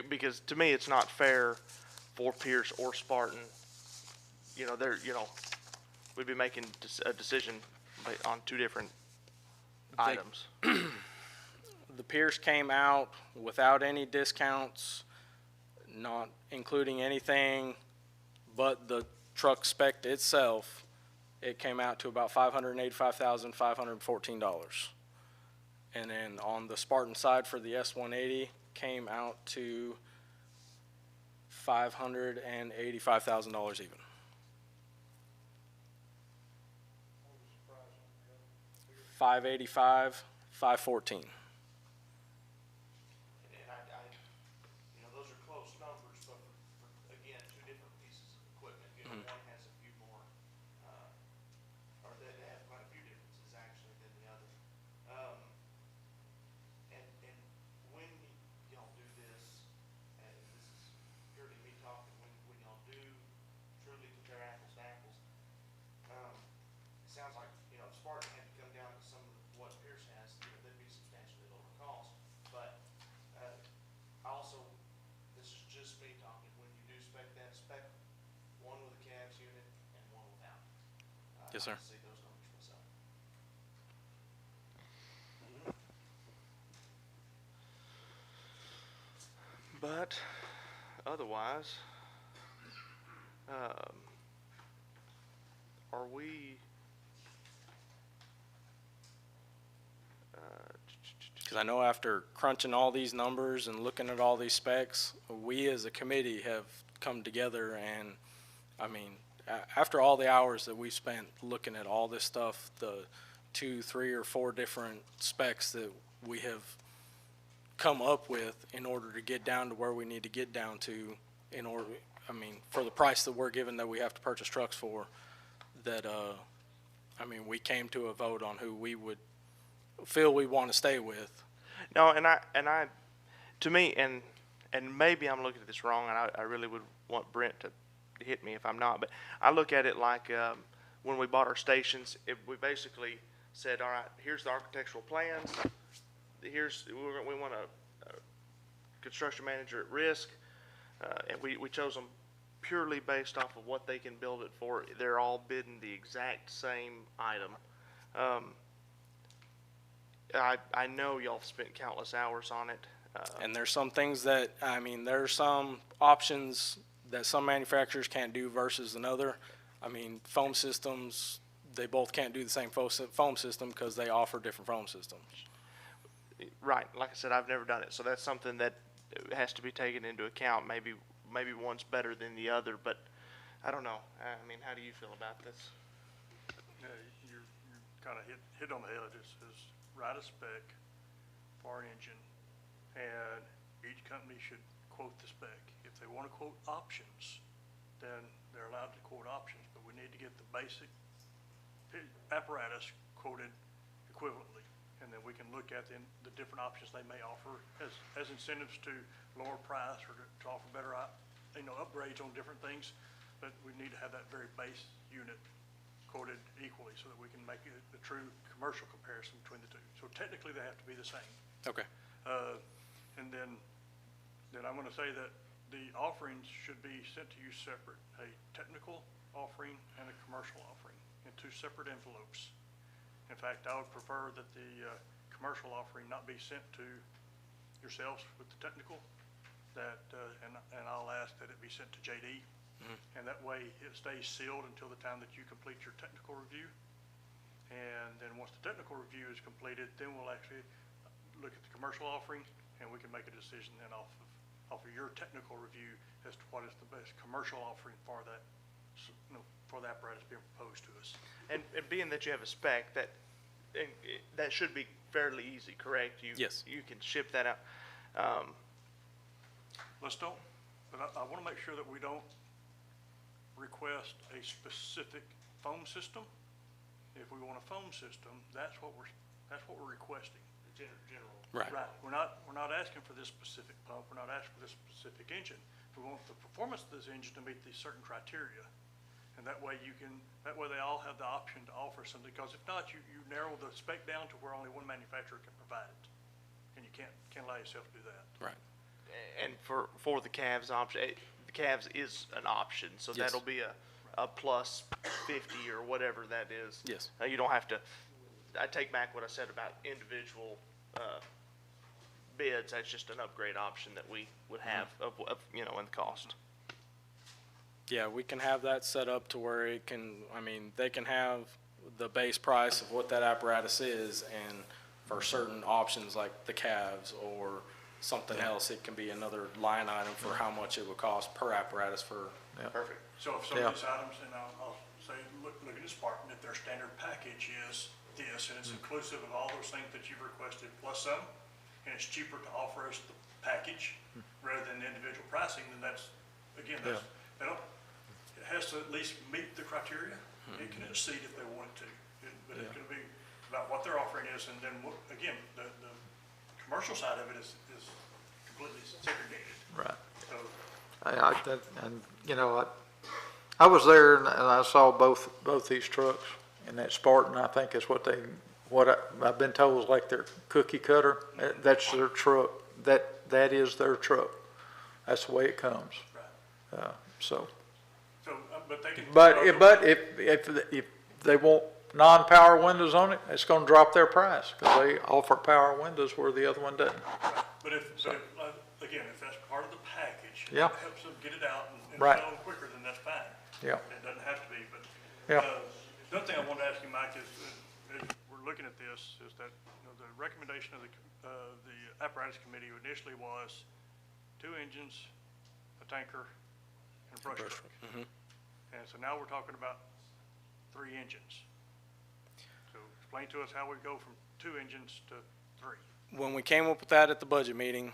Speaker 5: Because to me, it's not fair for Pierce or Spartan. You know, we'd be making a decision on two different items.
Speaker 12: The Pierce came out without any discounts, not including anything but the truck spec itself. It came out to about $585,514. And then on the Spartan side for the S180 came out to $585,000 even. $585,514.
Speaker 5: And you know, those are close numbers, but for again, two different pieces of equipment. You know, one has a few more, or they have quite a few differences actually than the other. And when y'all do this, and this is purely me talking, when y'all do truly compare apples to apples, it sounds like, you know, if Spartan had to come down to some of what Pierce has, you know, they'd be substantially lower cost. But, also, this is just me talking, when you do spec one with a cabs unit and one without.
Speaker 12: Yes, sir.
Speaker 5: I see those numbers myself. But otherwise, are we?
Speaker 12: Because I know after crunching all these numbers and looking at all these specs, we as a committee have come together and, I mean, after all the hours that we spent looking at all this stuff, the 2, 3, or 4 different specs that we have come up with in order to get down to where we need to get down to in order, I mean, for the price that we're given that we have to purchase trucks for, that, I mean, we came to a vote on who we would feel we want to stay with.
Speaker 5: No, and I, to me, and maybe I'm looking at this wrong, and I really would want Brent to hit me if I'm not, but I look at it like when we bought our stations, we basically said, all right, here's the architectural plans, we want a construction manager at risk, and we chose them purely based off of what they can build it for. They're all bidding the exact same item. I know y'all spent countless hours on it.
Speaker 12: And there's some things that, I mean, there's some options that some manufacturers can't do versus another. I mean, foam systems, they both can't do the same foam system because they offer different foam systems.
Speaker 5: Right, like I said, I've never done it, so that's something that has to be taken into account. Maybe one's better than the other, but I don't know. I mean, how do you feel about this?
Speaker 3: You're kind of hit on the head. Is write a spec for an engine, and each company should quote the spec. If they want to quote options, then they're allowed to quote options, but we need to get the basic apparatus quoted equivalently, and then we can look at the different options they may offer as incentives to lower price or to offer better, upgrades on different things. But we need to have that very base unit quoted equally so that we can make a true commercial comparison between the two. So technically they have to be the same.
Speaker 12: Okay.
Speaker 3: And then I'm going to say that the offerings should be sent to you separate, a technical offering and a commercial offering in 2 separate envelopes. In fact, I would prefer that the commercial offering not be sent to yourselves with the technical, and I'll ask that it be sent to JD. And that way it stays sealed until the time that you complete your technical review. And then once the technical review is completed, then we'll actually look at the commercial offering, and we can make a decision then off of your technical review as to what is the best commercial offering for that, for the apparatus being proposed to us.
Speaker 5: And being that you have a spec, that should be fairly easy, correct?
Speaker 12: Yes.
Speaker 5: You can ship that out.
Speaker 3: But I want to make sure that we don't request a specific foam system. If we want a foam system, that's what we're requesting.
Speaker 5: General.
Speaker 12: Right.
Speaker 3: Right. We're not asking for this specific pump. We're not asking for this specific engine. We want the performance of this engine to meet these certain criteria. And And that way that way they all have the option to offer something, because if not, you narrow the spec down to where only one manufacturer can provide it. And you can't allow yourself to do that.
Speaker 9: Right.
Speaker 5: And for the Cavs option, the Cavs is an option, so
Speaker 9: Yes.
Speaker 5: that'll be a plus 50 or whatever that is.
Speaker 9: Yes.
Speaker 5: You don't have to, I take back what I said about individual bids. That's just an upgrade option that we would have of in the cost.
Speaker 12: Yeah, we can have that set up to where it can, I mean, they can have the base price of what that apparatus is, and for certain options like the calves or something else, it can be another line item for how much it would cost per apparatus for.
Speaker 5: Perfect.
Speaker 3: So if some
Speaker 1: Yeah.
Speaker 3: of these items, and I'll say, look at this part, and if their standard package is this, and it's inclusive of all those things that you've requested plus some, and it's cheaper to offer us the package rather than the individual pricing, then that's, again, that's, it has to at least meet the criteria. It can exceed if they want it to, but it's gonna be about what their offering is, and then, again, the commercial side of it is completely segregated.
Speaker 1: Right.
Speaker 3: So,
Speaker 1: And I was there and I saw both these trucks, and that Spartan, I think is what I've been told is like their cookie cutter. That's their truck. That is their truck. That's the way it comes.
Speaker 3: right.
Speaker 1: So,
Speaker 3: But they can.
Speaker 1: but if they want non-power windows on it, it's gonna drop their price, because they offer power windows where the other one doesn't.
Speaker 3: But again, if that's part of the package, and
Speaker 1: Yeah.
Speaker 3: it helps them get it out and
Speaker 1: Right.
Speaker 3: sell them quicker, then that's fine.
Speaker 1: Yeah.
Speaker 3: It doesn't have to be, but,
Speaker 1: Yeah.
Speaker 3: the other thing I wanted to ask you, Mike, is, as we're looking at this, is that, the recommendation of the apparatus committee initially was 2 engines, a tanker, and a brush truck. And so now we're talking about 3 engines. So explain to us how we go from 2 engines to 3.
Speaker 12: When we came up with that at the budget meeting,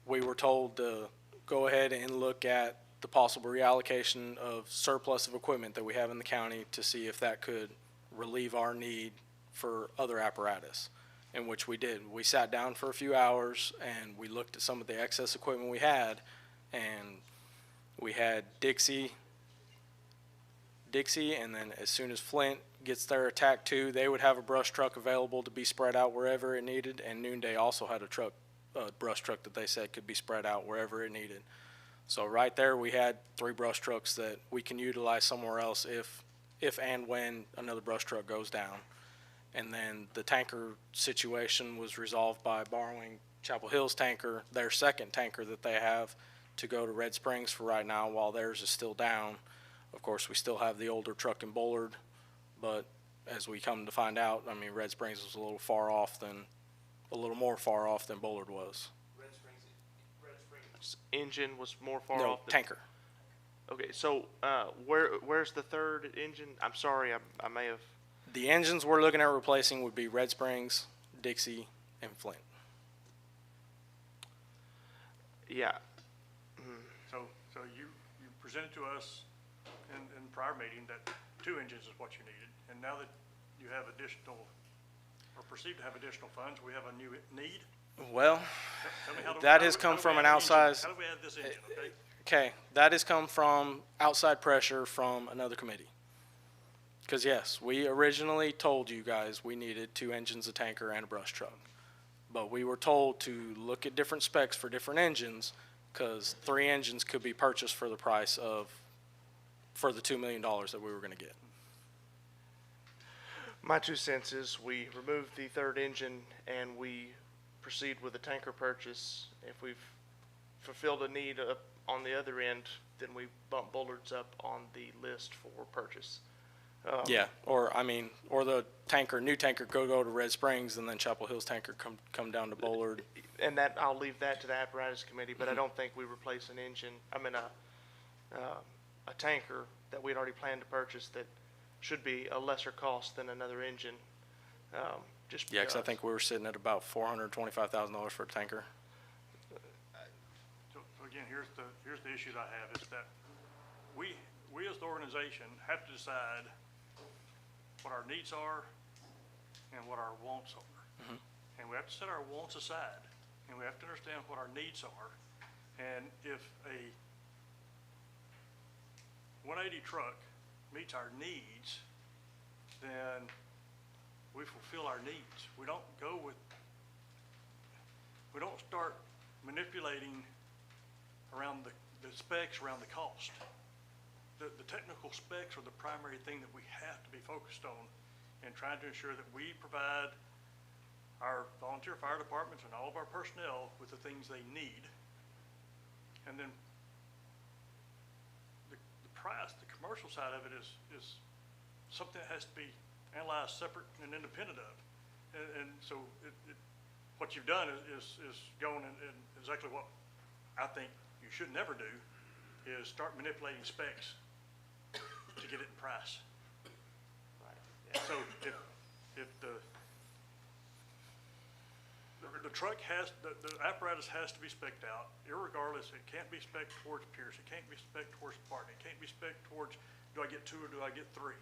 Speaker 12: we were told to go ahead and look at the possible reallocation of surplus of equipment that we have in the county to see if that could relieve our need for other apparatus, in which we did. We sat down for a few hours and we looked at some of the excess equipment we had, and we had Dixie, and then as soon as Flint gets their attack 2, they would have a brush truck available to be spread out wherever it needed, and Noonday also had a brush truck that they said could be spread out wherever it needed. So right there, we had 3 brush trucks that we can utilize somewhere else if and when another brush truck goes down. And then the tanker situation was resolved by borrowing Chapel Hill's tanker, their second tanker that they have, to go to Red Springs for right now while theirs is still down. Of course, we still have the older truck in Bullard, but as we come to find out, I mean, Red Springs was a little more far off than Bullard was.
Speaker 5: Red Springs engine was more far
Speaker 12: No,
Speaker 5: off.
Speaker 12: tanker.
Speaker 5: Okay, so where's the third engine? I'm sorry, I may have.
Speaker 12: The engines we're looking at replacing would be Red Springs, Dixie, and Flint.
Speaker 5: Yeah.
Speaker 3: So you presented to us in prior meeting that 2 engines is what you needed, and now that you have additional, or perceive to have additional funds, we have a new need?
Speaker 12: Well,
Speaker 3: Tell me how do-
Speaker 12: that
Speaker 3: how
Speaker 12: has
Speaker 3: do-
Speaker 12: come
Speaker 3: how do
Speaker 12: from
Speaker 3: we
Speaker 12: an
Speaker 3: add the engine?
Speaker 12: outsized-
Speaker 3: How do we add this engine, okay?
Speaker 12: okay, that has come from outside pressure from another committee. Because yes, we originally told you guys we needed 2 engines, a tanker, and a brush truck. But we were told to look at different specs for different engines, because 3 engines could be purchased for the price for the $2 million that we were going to get.
Speaker 5: My 2 cents is we remove the third engine and we proceed with a tanker purchase. If we've fulfilled a need on the other end, then we bump Bullards up on the list for purchase.
Speaker 12: Yeah, or the new tanker could go to Red Springs, and then Chapel Hill's tanker come down to Bullard.
Speaker 5: And that, I'll leave that to the apparatus committee, but I don't think we replace an engine, a tanker that we'd already planned to purchase that should be a lesser cost than another engine, just
Speaker 12: Yeah, because I
Speaker 5: because.
Speaker 12: think we were sitting at about $425,000 for a tanker.
Speaker 3: So again, here's the issue that I have, is that we as the organization have to decide what our needs are and what our wants are. And we have to set our wants aside, and we have to understand what our needs are. And if a 180 truck meets our needs, then we fulfill our needs. We don't start manipulating around the specs, around the cost. The technical specs are the primary thing that we have to be focused on, and trying to ensure that we provide our volunteer fire departments and all of our personnel with the things they need. And then the price, the commercial side of it is something that has to be analyzed separate and independent of. And so what you've done is going in exactly what I think you should never do, is start manipulating specs to get it in price. So if the truck has, the apparatus has to be spec'd out, irregardless, it can't be spec'd towards Pierce, it can't be spec'd towards Spartan, it can't be spec'd towards, do I get 2 or do I get 3?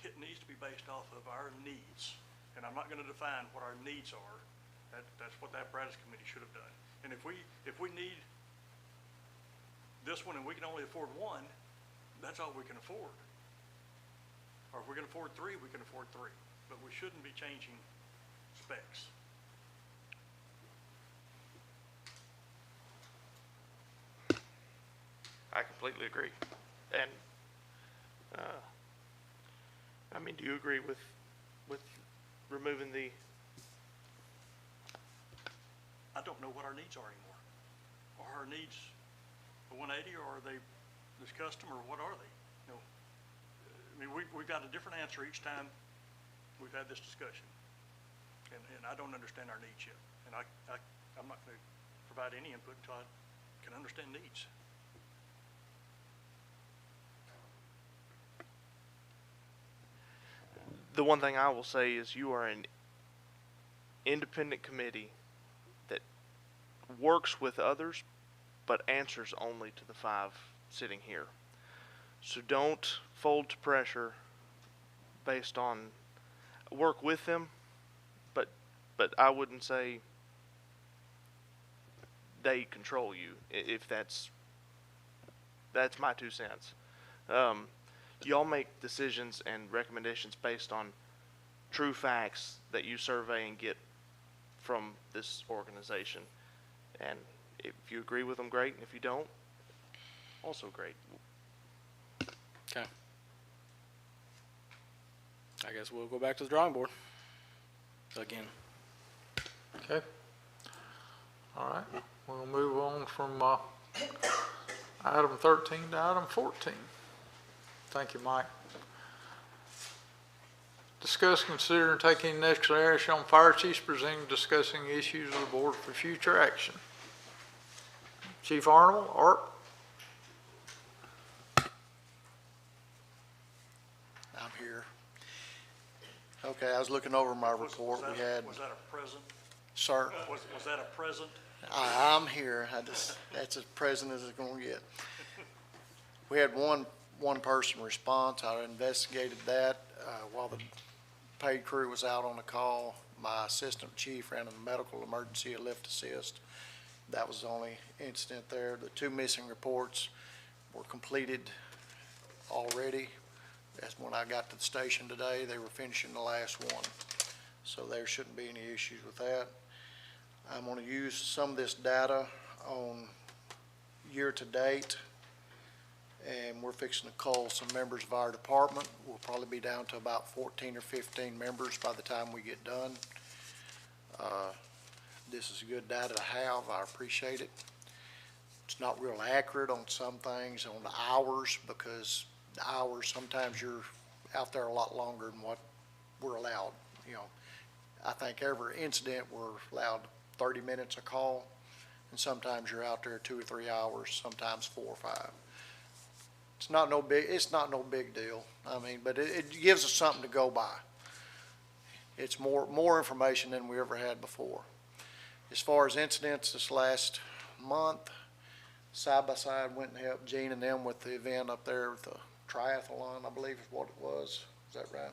Speaker 3: It needs to be based off of our needs, and I'm not gonna define what our needs are. That's what the apparatus committee should have done. And if we need this one and we can only afford 1, that's all we can afford. Or if we can afford 3, we can afford 3, but we shouldn't be changing specs.
Speaker 5: I completely agree. And, I mean, do you agree with removing the,
Speaker 3: I don't know what our needs are anymore. Are our needs a 180, or are they this custom, or what are they? You know, I mean, we've got a different answer each time we've had this discussion. And I don't understand our needs yet. And I'm not gonna provide any input until I can understand needs.
Speaker 5: the one thing I will say is you are an independent committee that works with others, but answers only to the 5 sitting here. So don't fold to pressure based on, work with them, but I wouldn't say they control you, if that's my 2 cents. Y'all make decisions and recommendations based on true facts that you survey and get from this organization. And if you agree with them, great. And if you don't, also great.
Speaker 12: Okay. I guess we'll go back to the drawing board again.
Speaker 1: Okay. All right, we'll move on from item 13 to item 14. Thank you, Mike. Discuss, consider, and take any necessary action on fire chiefs presenting, discussing issues of the board for future action. Chief Arnold, Art?
Speaker 14: I'm here. Okay, I was looking over my report. We had,
Speaker 3: Was that a present?
Speaker 14: sir,
Speaker 3: Was that a present?
Speaker 14: I'm here. That's as present as it's gonna get. We had one person response. I investigated that, while the paid crew was out on the call. My assistant chief ran a medical emergency, a lift assist. That was the only incident there. The 2 missing reports were completed already. That's when I got to the station today. They were finishing the last one. So there shouldn't be any issues with that. I'm gonna use some of this data on year-to-date, and we're fixing to call some members of our department. We'll probably be down to about 14 or 15 members by the time we get done. This is good data to have. I appreciate it. It's not real accurate on some things, on the hours, because the hours, sometimes you're out there a lot longer than what we're allowed. You know, I think every incident we're allowed 30 minutes a call, and sometimes you're out there 2 or 3 hours, sometimes 4 or 5. It's not no big deal. I mean, but it gives us something to go by. It's more information than we ever had before. As far as incidents this last month, Side by Side went and helped Gene and them with the event up there with the triathlon, I believe is what it was. Is that right?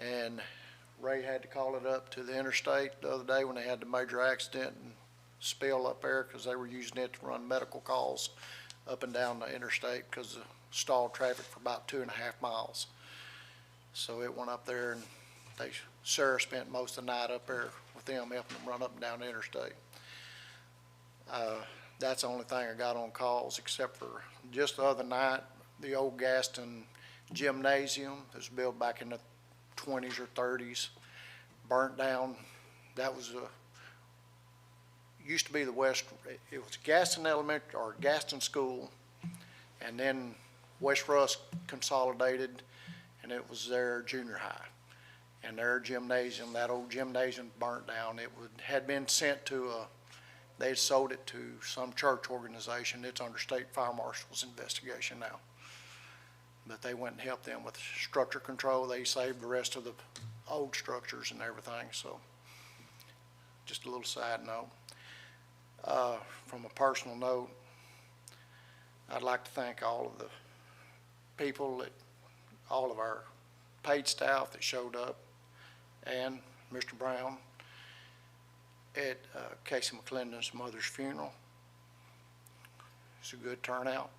Speaker 14: And Ray had to call it up to the interstate the other day when they had the major accident and spill up there because they were using it to run medical calls up and down the interstate because the stalled traffic for about 2.5 miles. So it went up there, and Sarah spent most of the night up there with them, helping them run up and down the interstate. That's the only thing I got on calls, except for just the other night, the old Gaston gymnasium that was built back in the 20s or 30s, burnt down. That was used to be it was Gaston Elementary, or Gaston School, and then West Rusk consolidated, and it was their junior high. And their gymnasium, that old gymnasium, burnt down. It had been sent to they had sold it to some church organization. It's under state fire marshal's investigation now. But they went and helped them with structure control. They saved the rest of the old structures and everything. So just a little side note. From a personal note, I'd like to thank all of the people, all of our paid staff that showed up, and Mr. Brown at Casey McClendon's mother's funeral. It's a good turnout.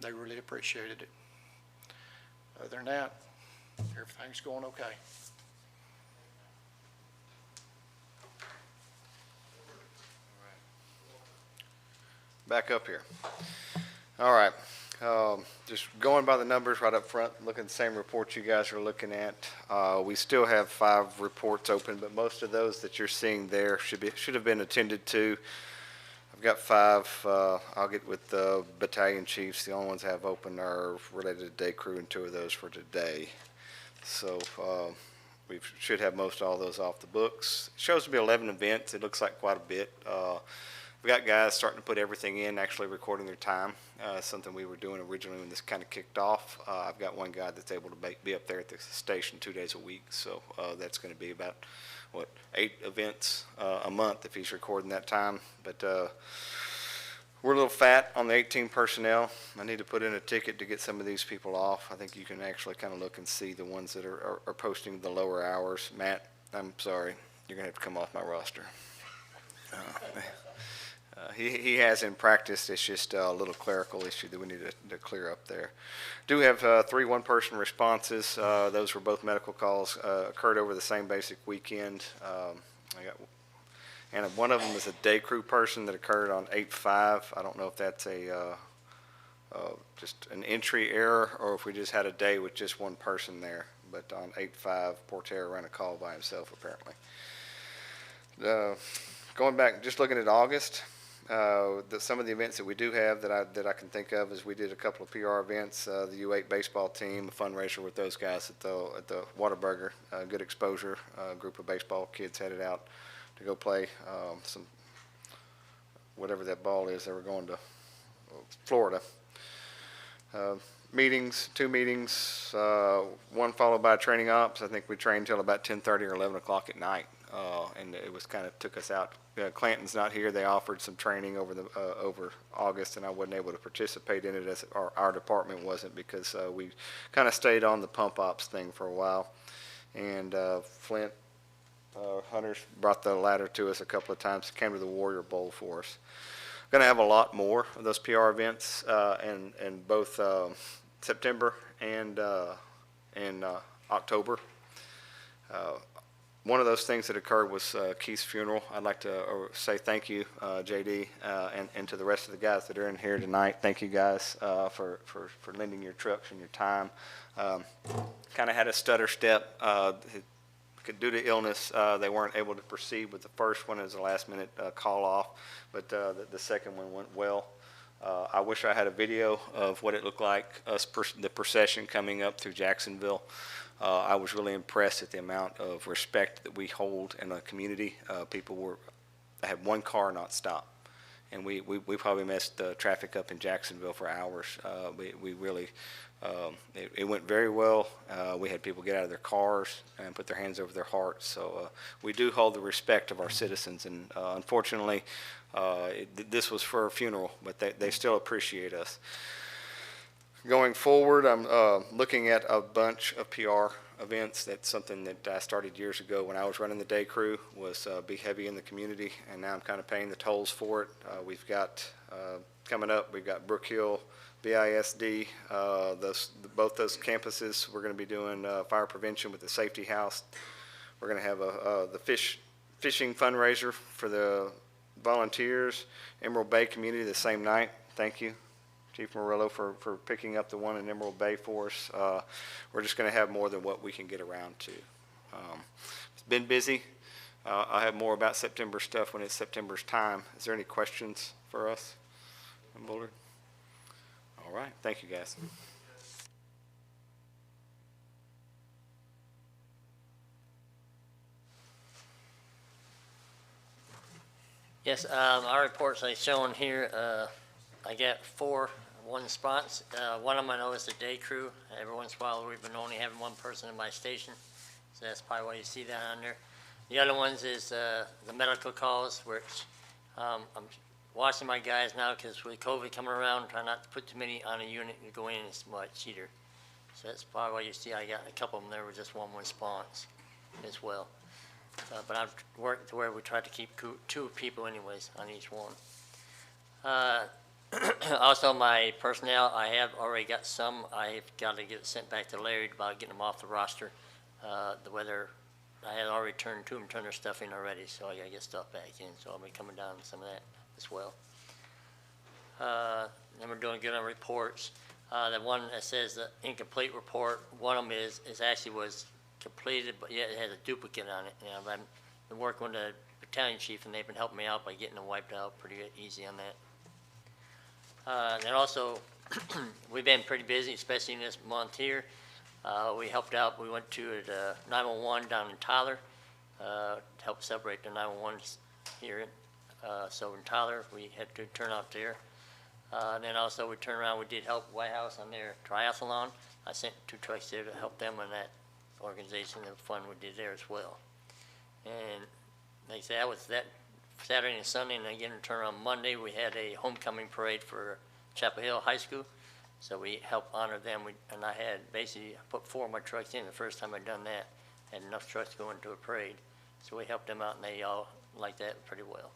Speaker 14: They really appreciated it. Other than that, everything's going okay.
Speaker 9: Back up here. All right. Just going by the numbers right up front, looking at the same reports you guys are looking at. We still have 5 reports open, but most of those that you're seeing there should have been attended to. I've got 5. I'll get with the battalion chiefs. The only ones I have open are related to day crew, and 2 of those for today. So we should have most all those off the books. It shows to be 11 events. It looks like quite a bit. We got guys starting to put everything in, actually recording their time, something we were doing originally when this kind of kicked off. I've got one guy that's able to be up there at the station 2 days a week, so that's going to be about, 8 events a month if he's recording that time. But we're a little fat on the 18 personnel. I need to put in a ticket to get some of these people off. I think you can actually kind of look and see the ones that are posting the lower hours. Matt, I'm sorry, you're going to have to come off my roster. He has in practice. It's just a little clerical issue that we need to clear up there. Do have 3 one-person responses. Those were both medical calls, occurred over the same basic weekend. And one of them is a day crew person that occurred on 8/5. I don't know if that's just an entry error or if we just had a day with just one person there. But on 8/5, Porter ran a call by himself apparently. Going back, just looking at August. Some of the events that we do have that I can think of is we did a couple of PR events. The U8 baseball team, a fundraiser with those guys at the Whataburger. Good exposure. A group of baseball kids headed out to go play some whatever that ball is. They were going to Florida. Meetings, 2 meetings. One followed by training ops. I think we trained till about 10:30 or 11 o'clock at night. And it was kind of took us out. Clanton's not here. They offered some training over August, and I wasn't able to participate in it as our department wasn't because we kind of stayed on the pump ops thing for a while. And Flint Hunters brought the ladder to us a couple of times. Came to the Warrior Bowl for us. Going to have a lot more of those PR events in both September and October. One of those things that occurred was Keith's funeral. I'd like to say thank you, JD, and to the rest of the guys that are in here tonight. Thank you guys for lending your trucks and your time. Kind of had a stutter step. Due to illness, they weren't able to proceed with the first one as a last-minute call off, but the second one went well. I wish I had a video of what it looked like, the procession coming up through Jacksonville. I was really impressed at the amount of respect that we hold in a community. People had one car not stop, and we probably messed the traffic up in Jacksonville for hours. We really, it went very well. We had people get out of their cars and put their hands over their hearts. So we do hold the respect of our citizens, and unfortunately, this was for a funeral, but they still appreciate us. Going forward, I'm looking at a bunch of PR events. That's something that I started years ago when I was running the day crew, was be heavy in the community, and now I'm kind of paying the tolls for it. We've got coming up, we've got Brook Hill, BISD, both those campuses. We're going to be doing fire prevention with the safety house. We're going to have the fishing fundraiser for the volunteers. Emerald Bay community the same night. Thank you, Chief Murillo, for picking up the one in Emerald Bay for us. We're just going to have more than what we can get around to. It's been busy. I'll have more about September stuff when it's September's time. Is there any questions for us in Bullard? All right. Thank you, guys.
Speaker 10: Yes, our reports are shown here. I got 4 spots. One of them I know is the day crew. Every once in a while, we've been only having one person in my station, so that's probably why you see that on there. The other ones is the medical calls, which I'm watching my guys now because with COVID coming around, trying not to put too many on a unit and go in as much either. So that's probably why you see I got a couple of them there with just one response as well. But I've worked to where we try to keep 2 people anyways on each one. Also, my personnel, I have already got some. I've got to get it sent back to Larry about getting them off the roster. The weather, I had already turned their stuff in already, so I got to get stuff back in. So I'll be coming down with some of that as well. Then we're doing good on reports. The one that says the incomplete report, one of them actually was completed, but yet it has a duplicate on it. I've been working with the battalion chief, and they've been helping me out by getting them wiped out pretty easy on that. And also, we've been pretty busy, especially in this month here. We helped out. We went to 911 down in Tyler to help separate the 911s here. So in Tyler, we had good turnout there. And then also we turned around. We did help White House on their triathlon. I sent 2 trucks there to help them on that organization, the fun we did there as well. And like I said, that was that Saturday and Sunday, and again, turn on Monday, we had a homecoming parade for Chapel Hill High School. So we helped honor them, and I had basically put 4 of my trucks in the first time I'd done that. Had enough trucks going to a parade. So we helped them out, and they all liked that pretty well.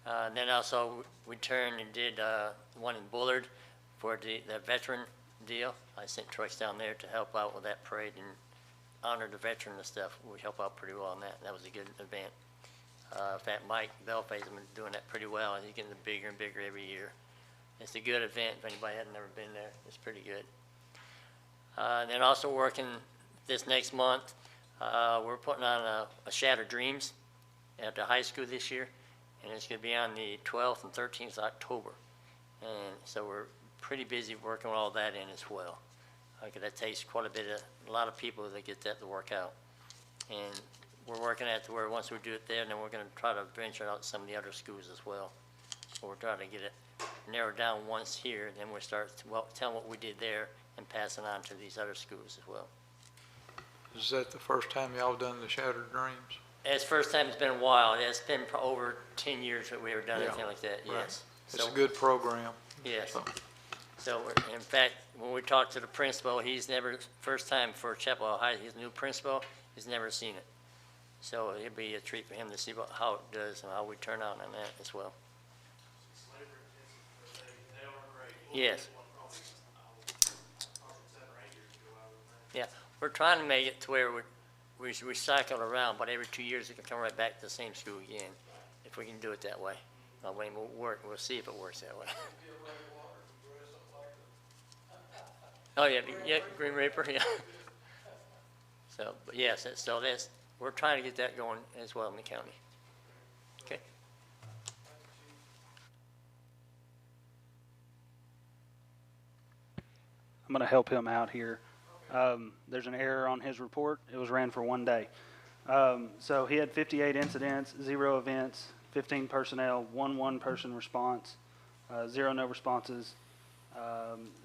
Speaker 10: And then also, we turned and did one in Bullard for the veteran deal. I sent trucks down there to help out with that parade and honor the veteran and stuff. We help out pretty well on that. That was a good event. In fact, Mike Belface has been doing that pretty well. He's getting bigger and bigger every year. It's a good event. If anybody had never been there, it's pretty good. And then also working this next month, we're putting on a Shattered Dreams at the high school this year, and it's going to be on the 12th and 13th of October. And so we're pretty busy working all that in as well. That takes quite a lot of people to get that to work out. And we're working at where once we do it there, then we're going to try to venture out to some of the other schools as well. So we're trying to get it narrowed down once here, then we'll start telling what we did there and pass it on to these other schools as well.
Speaker 1: Is that the first time y'all done the Shattered Dreams?
Speaker 10: It's the first time. It's been a while. It's been over 10 years that we ever done anything like that,
Speaker 1: Right.
Speaker 10: yes.
Speaker 1: It's a good program.
Speaker 10: Yes. So in fact, when we talked to the principal, he's never, first time for Chapel High, his new principal, he's never seen it. So it'd be a treat for him to see how it does and how we turn out on that as well. Yes. Yeah, we're trying to make it to where we cycle around, but every 2 years it can come right back to the same school again, if we can do it that way. I mean, we'll see if it works that way. Oh, yeah, Green Reaper, yeah. So, but yes, we're trying to get that going as well in the county. Okay.
Speaker 2: I'm going to help him out here. There's an error on his report. It was ran for 1 day. So he had 58 incidents, 0 events, 15 personnel, 1 one-person response, 0 no responses,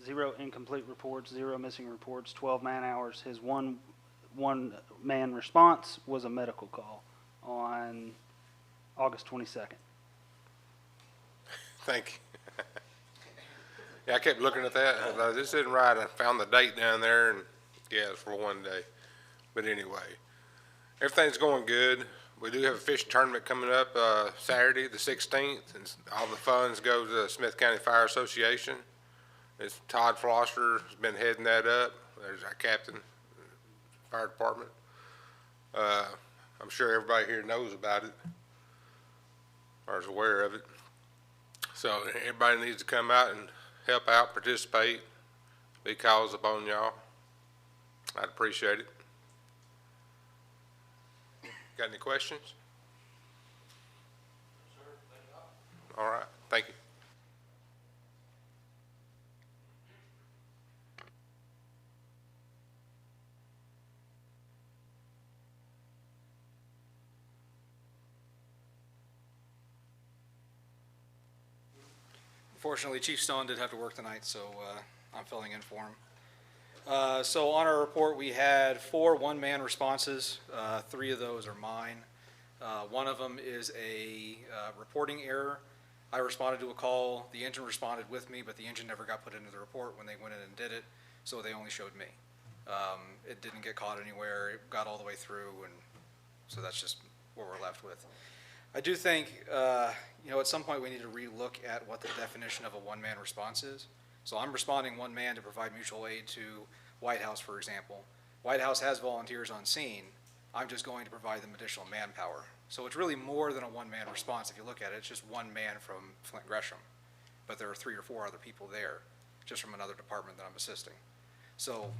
Speaker 2: 0 incomplete reports, 0 missing reports, 12 man-hours. His one-man response was a medical call on August 22nd.
Speaker 15: Thank you. Yeah, I kept looking at that, and I thought, this isn't right. I found the date down there, and yeah, it's for one day. But anyway, everything's going good. We do have a fishing tournament coming up, Saturday, the 16th, and all the funds go to the Smith County Fire Association. It's Todd Flosser has been heading that up. There's our captain, fire department. I'm sure everybody here knows about it, or is aware of it. So everybody needs to come out and help out, participate, be calls upon y'all. I'd appreciate it. Got any questions? All right, thank you.
Speaker 16: Fortunately, Chief Stone did have to work tonight, so I'm filling in for him. So on our report, we had 4 one-man responses. 3 of those are mine. One of them is a reporting error. I responded to a call. The engine responded with me, but the engine never got put into the report when they went in and did it, so they only showed me. It didn't get caught anywhere. It got all the way through, and so that's just what we're left with. I do think, at some point we need to relook at what the definition of a one-man response is. So I'm responding one man to provide mutual aid to White House, for example. White House has volunteers on scene. I'm just going to provide them additional manpower. So it's really more than a one-man response. If you look at it, it's just one man from Flint Gresham. But there are 3 or 4 other people there, just from another department that I'm assisting. So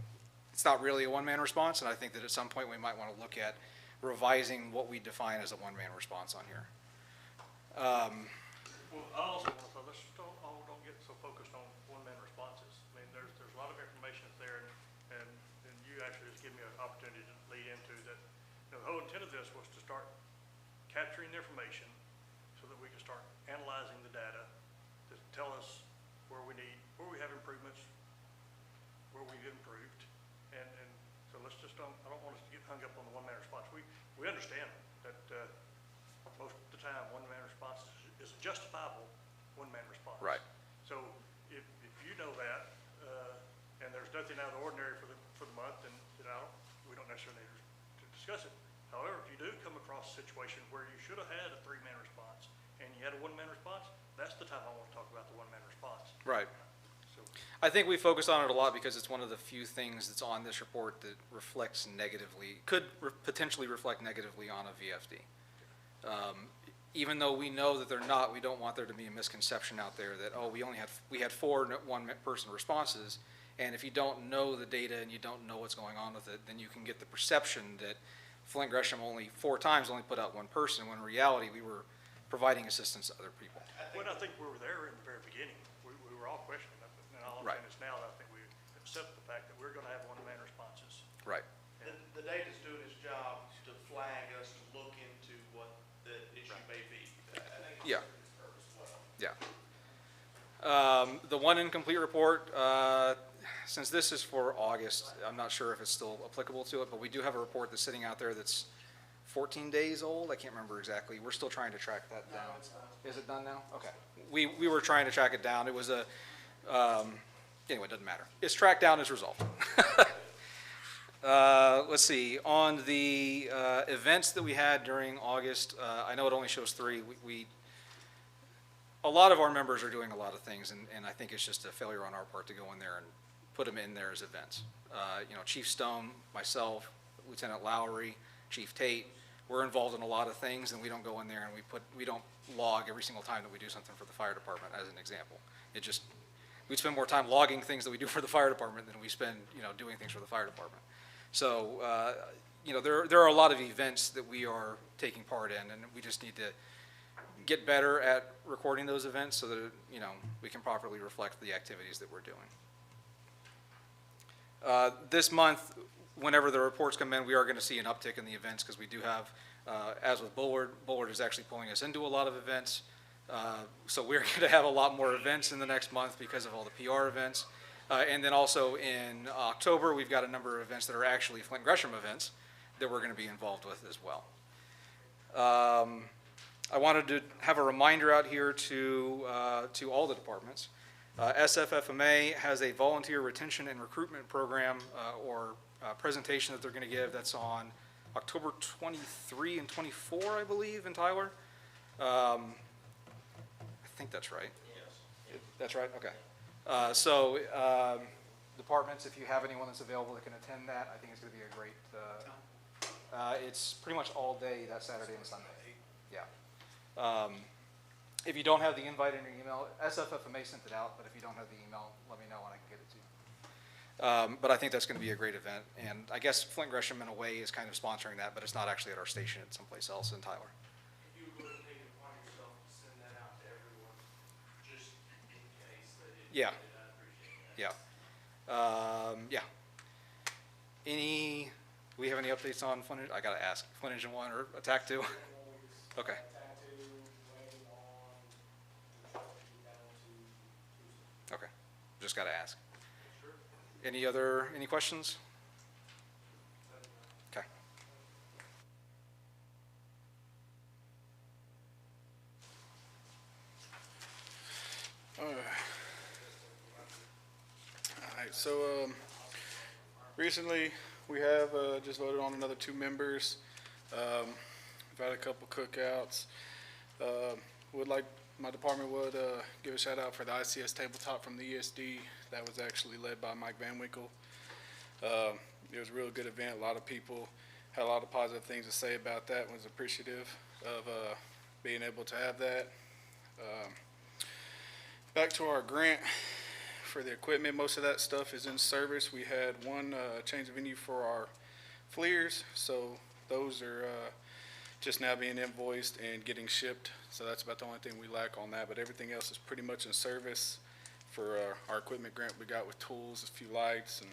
Speaker 16: it's not really a one-man response, and I think that at some point we might want to look at revising what we define as a one-man response on here.
Speaker 3: Well, I also want to, let's just don't get so focused on one-man responses. I mean, there's a lot of information there, and you actually just give me an opportunity to lead into that. The whole intent of this was to start capturing the information so that we can start analyzing the data to tell us where we have improvements, where we've improved, and so let's just I don't want us to get hung up on the one-man response. We understand that most of the time one-man response is a justifiable one-man response.
Speaker 16: Right.
Speaker 3: So if you know that, and there's nothing out of the ordinary for the month, then we don't necessarily need to discuss it. However, if you do come across a situation where you should have had a 3-man response and you had a one-man response, that's the time I want to talk about the one-man response.
Speaker 16: Right.
Speaker 3: So,
Speaker 16: I think we focus on it a lot because it's one of the few things that's on this report that reflects negatively, could potentially reflect negatively on a VFD. Even though we know that they're not, we don't want there to be a misconception out there that, oh, we had 4 one-person responses, and if you don't know the data and you don't know what's going on with it, then you can get the perception that Flint Gresham only 4 times only put out 1 person, when in reality we were providing assistance to other people.
Speaker 3: I think we were there in the very beginning. We were all questioning it, and all I'm
Speaker 16: Right.
Speaker 3: saying is now that I think we accept the fact that we're going to have one-man responses.
Speaker 16: Right.
Speaker 17: The data's doing its job to flag us to look into what the issue may be. I think it's
Speaker 16: Yeah.
Speaker 17: its purpose as well.
Speaker 16: Yeah. The one incomplete report, since this is for August, I'm not sure if it's still applicable to it, but we do have a report that's sitting out there that's 14 days old. I can't remember exactly. We're still trying to track that down.
Speaker 17: No, it's done.
Speaker 16: Is it done now? Okay. We were trying to track it down. It was anyway, it doesn't matter. It's tracked down, it's resolved. Let's see, on the events that we had during August, I know it only shows 3. A lot of our members are doing a lot of things, and I think it's just a failure on our part to go in there and put them in there as events. Chief Stone, myself, Lieutenant Lowry, Chief Tate, we're involved in a lot of things, and we don't go in there and we don't log every single time that we do something for the fire department, as an example. We spend more time logging things that we do for the fire department than we spend, doing things for the fire department. So, there are a lot of events that we are taking part in, and we just need to get better at recording those events so that, we can properly reflect the activities that we're doing. This month, whenever the reports come in, we are going to see an uptick in the events because we do have, as with Bullard is actually pulling us into a lot of events. So we're going to have a lot more events in the next month because of all the PR events. And then also in October, we've got a number of events that are actually Flint Gresham events that we're going to be involved with as well. I wanted to have a reminder out here to all the departments SFFMA has a volunteer retention and recruitment program or presentation that they're going to give that's on October 23 and 24, I believe, in Tyler. I think that's right. Yes. That's right? Okay. Departments, if you have anyone that's available that can attend that, I think it's going to be a great, it's pretty much all day that Saturday and Sunday. Yeah. If you don't have the invite in your email, SFFMA sent it out, but if you don't have the email, let me know and I can get it to you. But I think that's going to be a great event, and I guess Flint Gresham in a way is kind of sponsoring that, but it's not actually at our station, it's someplace else in Tyler.
Speaker 17: If you would take it upon yourself to send that out to everyone, just in case that it.
Speaker 16: Yeah.
Speaker 17: I appreciate that.
Speaker 16: Yeah. We have any updates on Flint? I gotta ask, Flint Engine 1 or Attack 2? Okay.
Speaker 12: Tattoo, waiting on the truck to be down to Tucson.
Speaker 16: Okay, just gotta ask. Any questions? Okay.
Speaker 18: All right, so recently we have just voted on another 2 members. We've had a couple cookouts. My department would give a shout out for the ICS tabletop from the ESD. That was actually led by Mike Van Winkle. It was a real good event. A lot of people had a lot of positive things to say about that. Was appreciative of being able to have that. Back to our grant for the equipment, most of that stuff is in service. We had one change of venue for our FLIRs, so those are just now being invoiced and getting shipped. So that's about the only thing we lack on that, but everything else is pretty much in service for our equipment grant we got with tools, a few lights and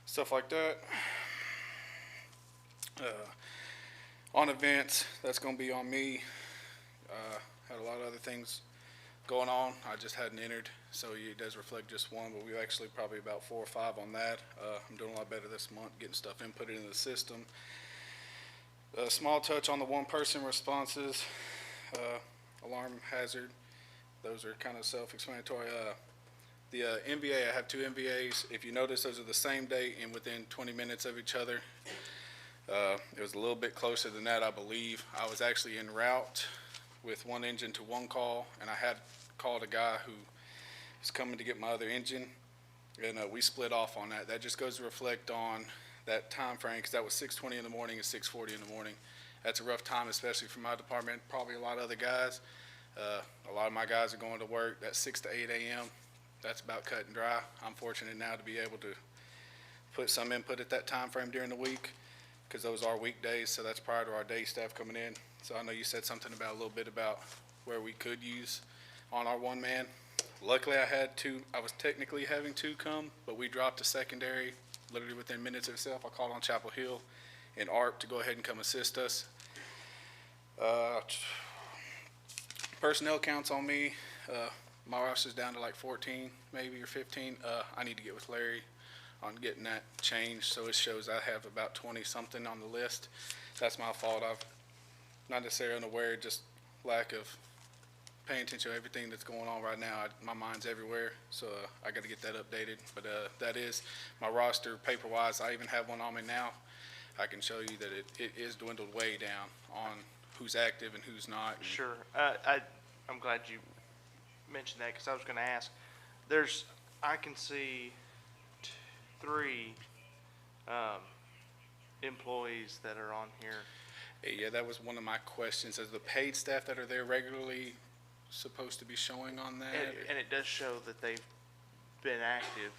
Speaker 18: stuff like that. On events, that's going to be on me. Had a lot of other things going on. I just hadn't entered, so it does reflect just one, but we've actually probably about 4 or 5 on that. I'm doing a lot better this month, getting stuff inputted into the system. A small touch on the 1-person responses, alarm hazard. Those are kind of self-explanatory. The MVA, I have 2 MVAs. If you notice, those are the same day and within 20 minutes of each other. It was a little bit closer than that, I believe. I was actually en route with one engine to one call, and I had called a guy who was coming to get my other engine, and we split off on that. That just goes to reflect on that time frame, because that was 6:20 in the morning and 6:40 in the morning. That's a rough time, especially for my department, probably a lot of other guys. A lot of my guys are going to work. That's 6 to 8 a.m. That's about cut and dry. I'm fortunate now to be able to put some input at that time frame during the week, because those are weekdays, so that's prior to our day staff coming in. So I know you said something about a little bit about where we could use on our 1-man. Luckily, I had 2. I was technically having 2 come, but we dropped a secondary literally within minutes of itself. I called on Chapel Hill and ARP to go ahead and come assist us. Personnel counts on me. My roster's down to like 14 maybe or 15. I need to get with Larry on getting that changed, so it shows I have about 20 something on the list. That's my fault. I've not necessarily unaware, just lack of paying attention to everything that's going on right now. My mind's everywhere, so I got to get that updated. But that is my roster paper-wise. I even have one on me now. I can show you that it is dwindled way down on who's active and who's not.
Speaker 5: Sure. I'm glad you mentioned that, because I was going to ask. I can see 3 employees that are on here.
Speaker 18: Yeah, that was one of my questions. Is the paid staff that are there regularly supposed to be showing on that?
Speaker 5: And it does show that they've been active.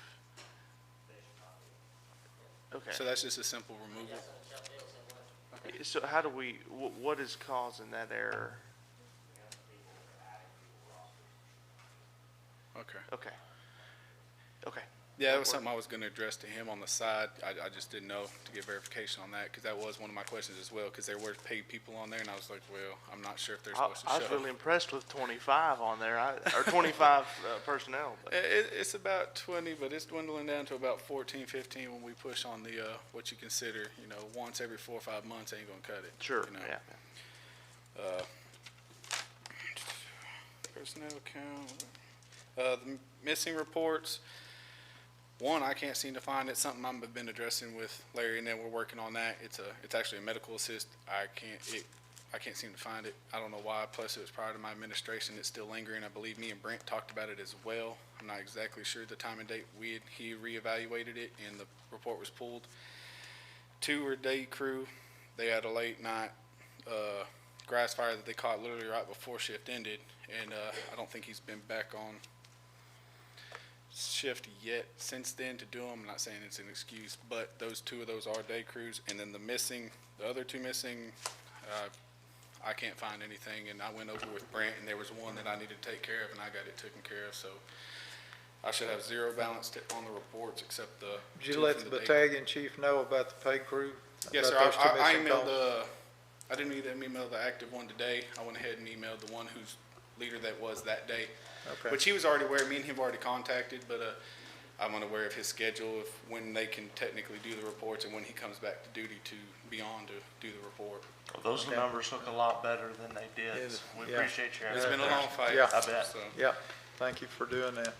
Speaker 5: Okay.
Speaker 18: So that's just a simple removal?
Speaker 5: So how do we, what is causing that error?
Speaker 18: Okay.
Speaker 5: Okay. Okay.
Speaker 18: Yeah, that was something I was going to address to him on the side. I just didn't know to get verification on that, because that was one of my questions as well, because there were paid people on there, and I was like, well, I'm not sure if they're supposed to show.
Speaker 5: I was really impressed with 25 on there, or 25 personnel. But.
Speaker 18: It's about 20, but it's dwindling down to about 14, 15 when we push on the what you consider, once every 4 or 5 months ain't going to cut it.
Speaker 5: Sure,
Speaker 18: yeah. Personnel count. The missing reports, one, I can't seem to find it. Something I've been addressing with Larry, and then we're working on that. It's actually a medical assist. I can't seem to find it. I don't know why. Plus, it was prior to my administration. It's still lingering. I believe me and Brent talked about it as well. I'm not exactly sure the time and date he reevaluated it, and the report was pulled. 2 were day crew. They had a late night grass fire that they caught literally right before shift ended, and I don't think he's been back on shift yet since then to do them. I'm not saying it's an excuse, but those 2 of those are day crews. And then the other 2 missing, I can't find anything, and I went over with Brent, and there was one that I needed to take care of, and I got it taken care of. So I should have 0 balance on the reports except the.
Speaker 1: Did you
Speaker 18: 2
Speaker 1: let
Speaker 18: from
Speaker 1: the
Speaker 18: day.
Speaker 1: battalion chief know about the pay crew?
Speaker 18: Yes, sir.
Speaker 1: About those 2
Speaker 18: I
Speaker 1: missing
Speaker 18: emailed
Speaker 1: calls?
Speaker 18: I didn't email the active one today. I went ahead and emailed the one whose leader that was that day.
Speaker 1: Okay.
Speaker 18: Which he was already aware, me and him have already contacted, but I'm unaware of his schedule, of when they can technically do the reports and when he comes back to duty to be on to do the report.
Speaker 5: Well, those numbers look a lot better than they did.
Speaker 1: Yes,
Speaker 5: We
Speaker 1: yeah.
Speaker 5: appreciate your
Speaker 18: It's
Speaker 5: effort
Speaker 18: been a
Speaker 5: there.
Speaker 18: long fight.
Speaker 1: Yeah.
Speaker 5: I bet.
Speaker 18: So,
Speaker 1: Yeah, thank you for doing that.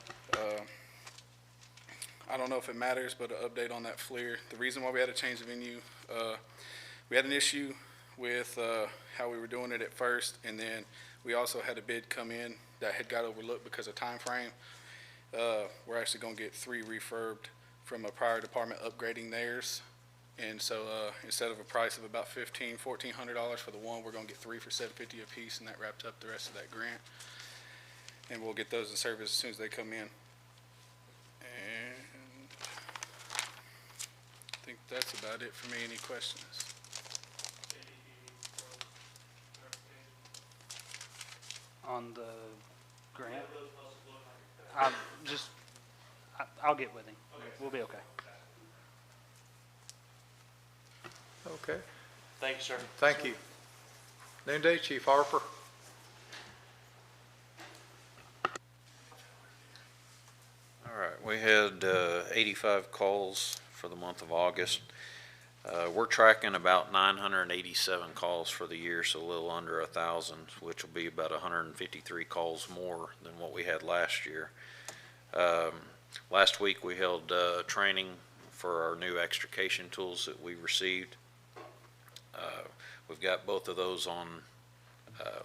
Speaker 18: I don't know if it matters, but an update on that FLIR. The reason why we had to change the venue, we had an issue with how we were doing it at first, and then we also had a bid come in that had got overlooked because of time frame. We're actually going to get 3 refurbed from a prior department upgrading theirs. And so instead of a price of about $1,400 for the one, we're going to get 3 for $750 a piece, and that wrapped up the rest of that grant. And we'll get those in service as soon as they come in. And I think that's about it for me. Any questions?
Speaker 2: On the grant? I'll get with him. We'll be okay.
Speaker 1: Okay,
Speaker 5: Thank you, sir.
Speaker 1: thank you. Noonday, Chief Harper.
Speaker 19: All right, we had 85 calls for the month of August. We're tracking about 987 calls for the year, so a little under 1,000, which will be about 153 calls more than what we had last year. Last week we held training for our new extrication tools that we received. We've got both of those on,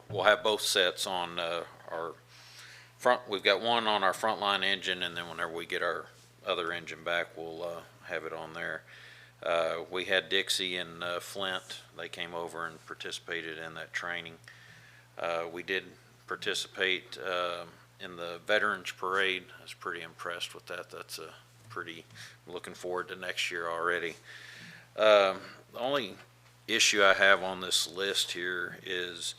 Speaker 19: we'll have both sets on our front. We've got one on our frontline engine, and then whenever we get our other engine back, we'll have it on there. We had Dixie and Flint. They came over and participated in that training. We did participate in the Veterans Parade. I was pretty impressed with that. That's a pretty, looking forward to next year already. The only issue I have on this list here is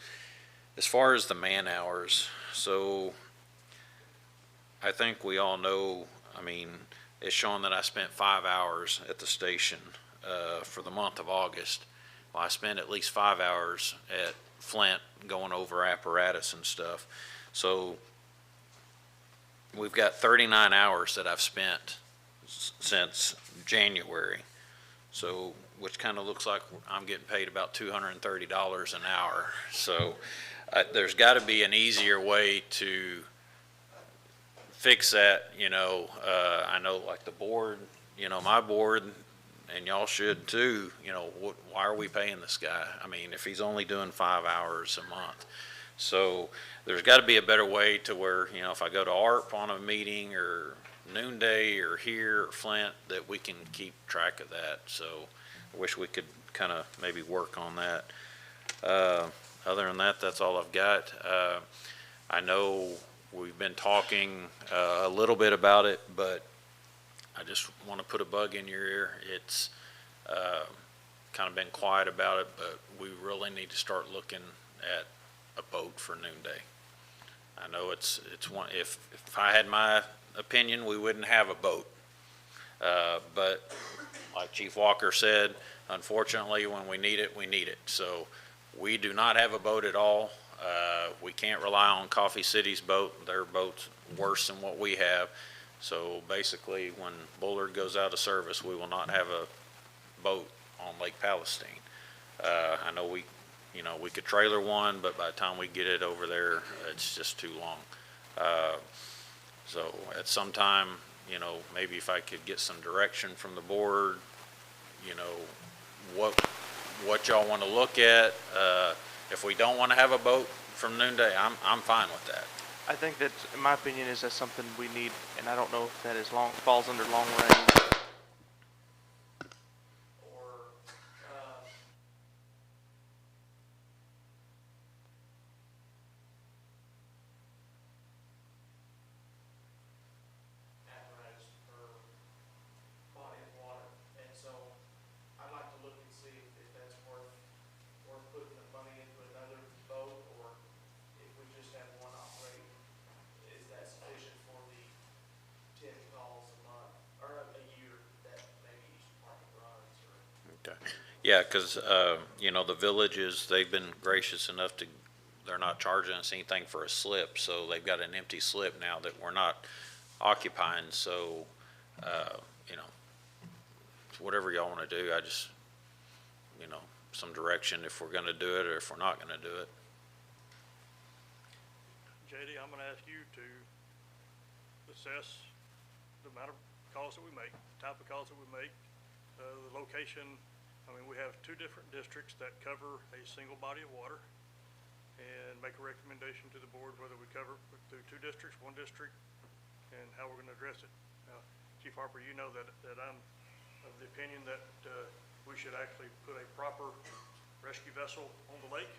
Speaker 19: as far as the man hours. So I think we all know, I mean, it's shown that I spent 5 hours at the station for the month of August. Well, I spent at least 5 hours at Flint going over apparatus and stuff. So we've got 39 hours that I've spent since January. So, which kind of looks like I'm getting paid about $230 an hour. So there's got to be an easier way to fix that, you know. I know like the board, you know, my board, and y'all should too, you know, why are we paying this guy? I mean, if he's only doing 5 hours a month. So there's got to be a better way to where, you know, if I go to ARP on a meeting or Noonday or here or Flint, that we can keep track of that. So I wish we could kind of maybe work on that. Other than that, that's all I've got. I know we've been talking a little bit about it, but I just want to put a bug in your ear. It's kind of been quiet about it, but we really need to start looking at a boat for Noonday. I know it's one. If I had my opinion, we wouldn't have a boat. But like Chief Walker said, unfortunately, when we need it, we need it. So we do not have a boat at all. We can't rely on Coffee City's boat. Their boat's worse than what we have. So basically, when Bullard goes out of service, we will not have a boat on Lake Palestine. I know we could trailer one, but by the time we get it over there, it's just too long. So at some time, you know, maybe if I could get some direction from the board, you know, what y'all want to look at. If we don't want to have a boat from noonday, I'm fine with that.
Speaker 5: I think that, in my opinion, is that something we need, and I don't know if that is falls under long range. Or, apparatus per body of water, and so I'd like to look and see if that's worth putting the money into another boat, or if we just have one operating, is that sufficient for the 10 calls a month, or a year that maybe each department runs, or?
Speaker 19: Okay. Yeah, because, you know, the villages, they've been gracious enough to, they're not charging us anything for a slip, so they've got an empty slip now that we're not occupying, so, you know, whatever y'all want to do, I just, you know, some direction if we're going to do it or if we're not going to do it.
Speaker 3: JD, I'm gonna ask you to assess the amount of calls that we make, type of calls that we make, the location. I mean, we have 2 different districts that cover a single body of water, and make a recommendation to the board whether we cover through 2 districts, 1 district, and how we're gonna address it. Now, Chief Harper, you know that I'm of the opinion that, we should actually put a proper rescue vessel on the lake,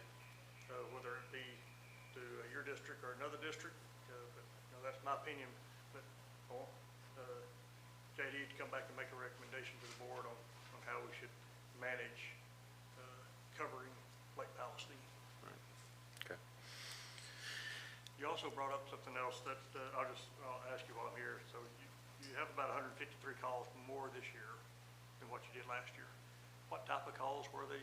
Speaker 3: whether it be to your district or another district, but, you know, that's my opinion, but I want, JD to come back and make a recommendation to the board on how we should manage, covering Lake Palestine.
Speaker 19: Okay.
Speaker 3: You also brought up something else that, I'll ask you while I'm here. So you have about 153 calls more this year than what you did last year. What type of calls were they?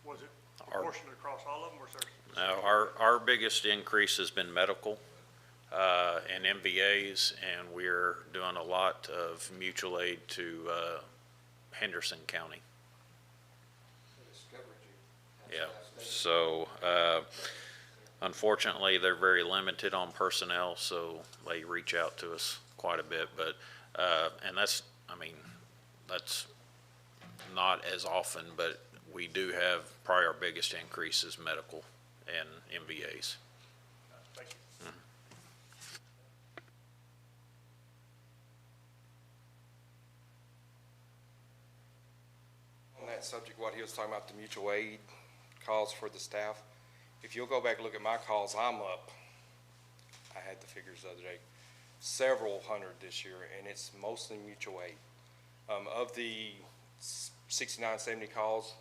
Speaker 3: Was it proportionate across all of them, or was there?
Speaker 19: No, our biggest increase has been medical, and MVAs, and we're doing a lot of mutual aid to, Henderson County. Yeah, so, unfortunately, they're very limited on personnel, so they reach out to us quite a bit, but, and that's, I mean, that's not as often, but we do have, probably our biggest increase is medical and MVAs.
Speaker 3: Thank you.
Speaker 20: On that subject, what he was talking about, the mutual aid calls for the staff, if you'll go back and look at my calls, I'm up, I had the figures the other day, several hundred this year, and it's mostly mutual aid. Of the 69, 70 calls,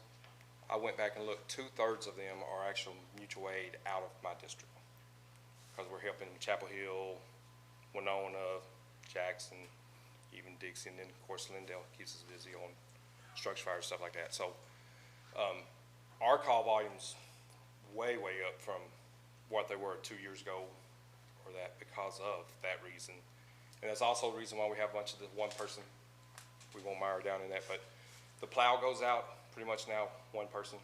Speaker 20: I went back and looked, 2/3 of them are actual mutual aid out of my district. Because we're helping Chapel Hill, Winona, Jackson, even Dixie, and then of course Lindale keeps us busy on structure fire, stuff like that. So, our call volume's way up from what they were 2 years ago, or that, because of that reason. And that's also the reason why we have a bunch of the one person, we won't mire down in that, but the plow goes out pretty much now, one person.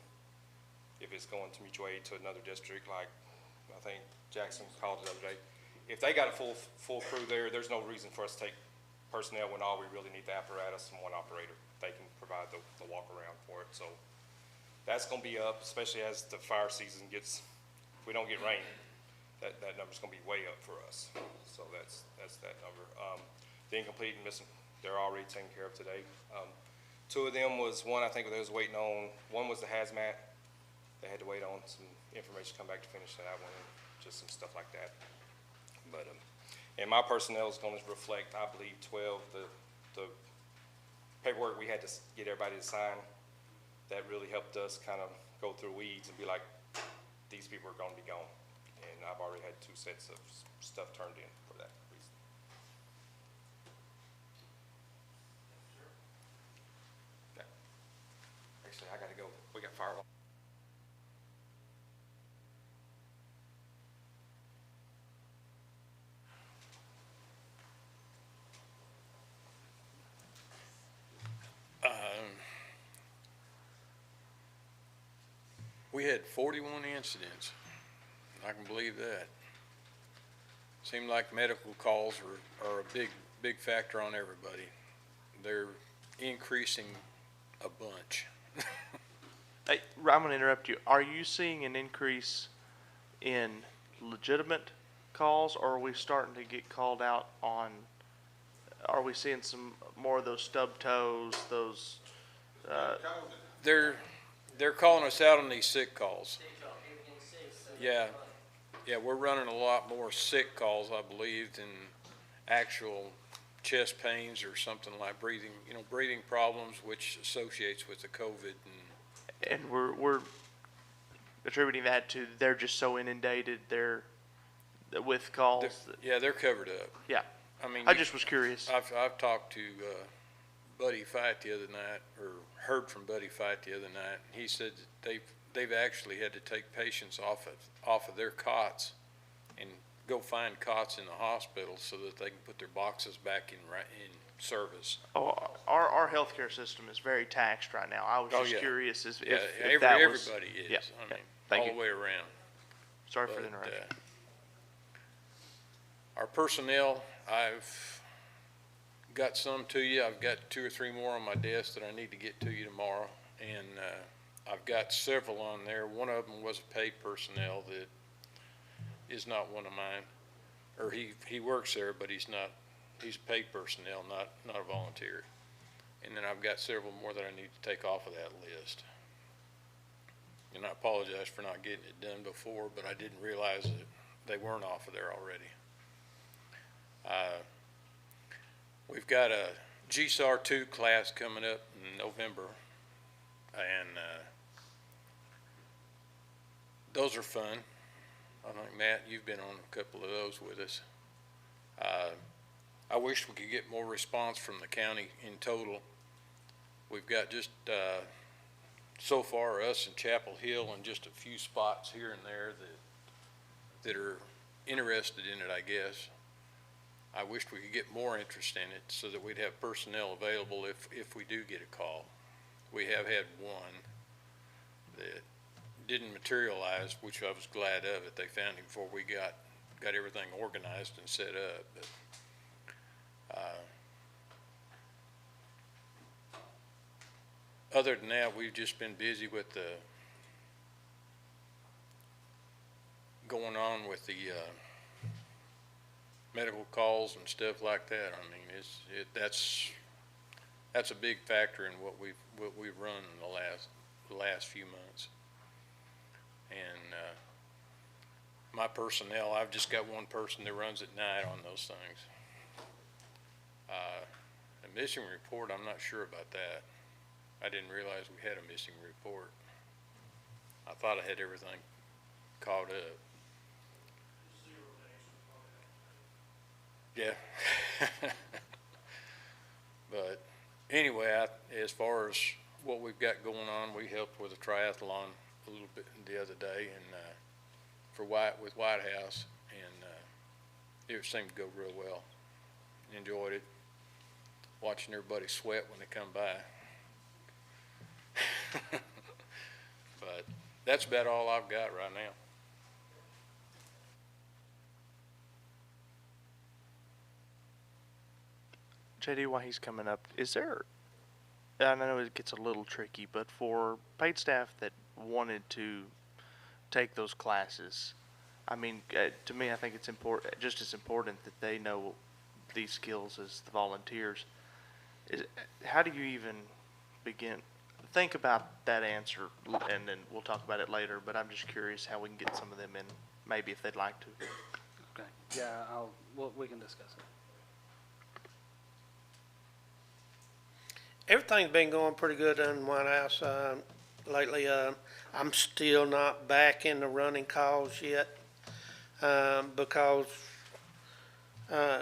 Speaker 20: If it's going to mutual aid to another district, like I think Jackson called it the other day, if they got a full crew there, there's no reason for us to take personnel when all we really need the apparatus and one operator. They can provide the walk around for it. So that's gonna be up, especially as the fire season gets, if we don't get rain, that number's gonna be way up for us. So that's that number. The incomplete and missing, they're already taken care of today. 2 of them was, one I think they was waiting on, one was the hazmat. They had to wait on some information to come back to finish that one, and just some stuff like that. But, and my personnel is gonna reflect, I believe, 12, the paperwork we had to get everybody to sign. That really helped us kind of go through weeds and be like, these people are gonna be gone. And I've already had 2 sets of stuff turned in for that reason. Okay. Actually, I gotta go. We got fire.
Speaker 2: We had 41 incidents. I can believe that.
Speaker 15: seem like medical calls are a big factor on everybody. They're increasing a bunch.
Speaker 5: Hey, I'm going to interrupt you. Are you seeing an increase in legitimate calls, or are we starting to get called out on, are we seeing some more of those stub toes, those,
Speaker 15: They're calling us out on these sick calls. Yeah. Yeah, we're running a lot more sick calls, I believe, than actual chest pains or something like breathing problems, which associates with the COVID.
Speaker 5: and we're attributing that to they're just so inundated with calls.
Speaker 15: Yeah, they're covered up.
Speaker 5: Yeah.
Speaker 15: I mean,
Speaker 5: I just was curious.
Speaker 15: I've talked to Buddy Fight the other night, or heard from Buddy Fight the other night. And he said that they've actually had to take patients off of their cots and go find cots in the hospital so that they can put their boxes back in service.
Speaker 5: Oh, our healthcare system is very taxed right now. I was
Speaker 15: Oh,
Speaker 5: just
Speaker 15: yeah.
Speaker 5: curious if
Speaker 15: Yeah,
Speaker 5: that was.
Speaker 15: everybody is.
Speaker 5: Yeah,
Speaker 15: I
Speaker 5: okay.
Speaker 15: mean,
Speaker 5: Thank
Speaker 15: all
Speaker 5: you.
Speaker 15: the way around.
Speaker 5: Sorry for the
Speaker 15: But,
Speaker 5: interruption.
Speaker 15: Our personnel, I've got some to you. I've got 2 or 3 more on my desk that I need to get to you tomorrow. And I've got several on there. One of them was a paid personnel that is not one of mine. Or he works there, but he's paid personnel, not a volunteer. And then I've got several more that I need to take off of that list. And I apologize for not getting it done before, but I didn't realize that they weren't off of there already. We've got a GSAR 2 class coming up in November, and those are fun. I think, Matt, you've been on a couple of those with us. I wish we could get more response from the county in total. We've got just, so far, us and Chapel Hill and just a few spots here and there that are interested in it, I guess. I wished we could get more interest in it so that we'd have personnel available if we do get a call. We have had one that didn't materialize, which I was glad of it. They found him before we got everything organized and set up. But, other than that, we've just been busy with going on with the medical calls and stuff like that. I mean, that's a big factor in what we've run in the last few months. And my personnel, I've just got one person that runs at night on those things. A missing report, I'm not sure about that. I didn't realize we had a missing report. I thought I had everything caught up. Yeah. But anyway, as far as what we've got going on, we helped with a triathlon a little bit the other day, and with White House, and it seemed to go real well. Enjoyed it. Watching everybody sweat when they come by. But that's about all I've got right now.
Speaker 5: JD, while he's coming up, is there, I know it gets a little tricky, but for paid staff that wanted to take those classes, I mean, to me, I think it's important, just as important that they know these skills as the volunteers. How do you even begin? Think about that answer, and then we'll talk about it later, but I'm just curious how we can get some of them in, maybe if they'd like to.
Speaker 2: Okay, yeah, we can discuss it.
Speaker 8: Everything's been going pretty good in White House lately. I'm still not back in the running calls yet because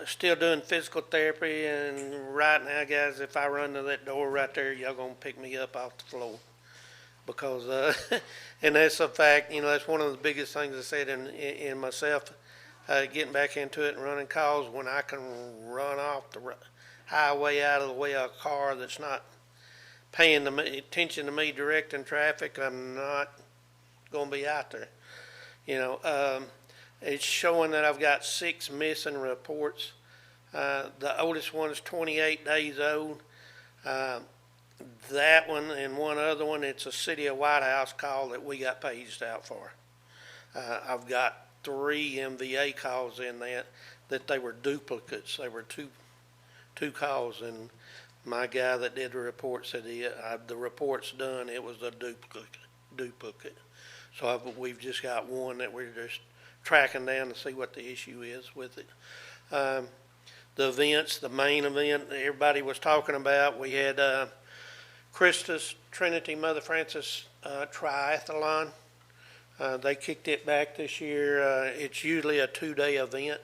Speaker 8: still doing physical therapy, and right now, guys, if I run to that door right there, y'all gonna pick me up off the floor because and that's a fact. That's one of the biggest things I said in myself, getting back into it and running calls when I can run off the highway out of the way of a car that's not paying attention to me directing traffic. I'm not going to be out there, it's showing that I've got 6 missing reports. The oldest one is 28 days old. That one and one other one, it's a City of White House call that we got paged out for. I've got 3 MVA calls in that they were duplicates. They were two calls, and my guy that did the report said the report's done, it was a duplicate. So we've just got one that we're just tracking down to see what the issue is with it. The events, the main event everybody was talking about, we had Christus Trinity Mother Francis Triathlon. They kicked it back this year. It's usually a 2-day event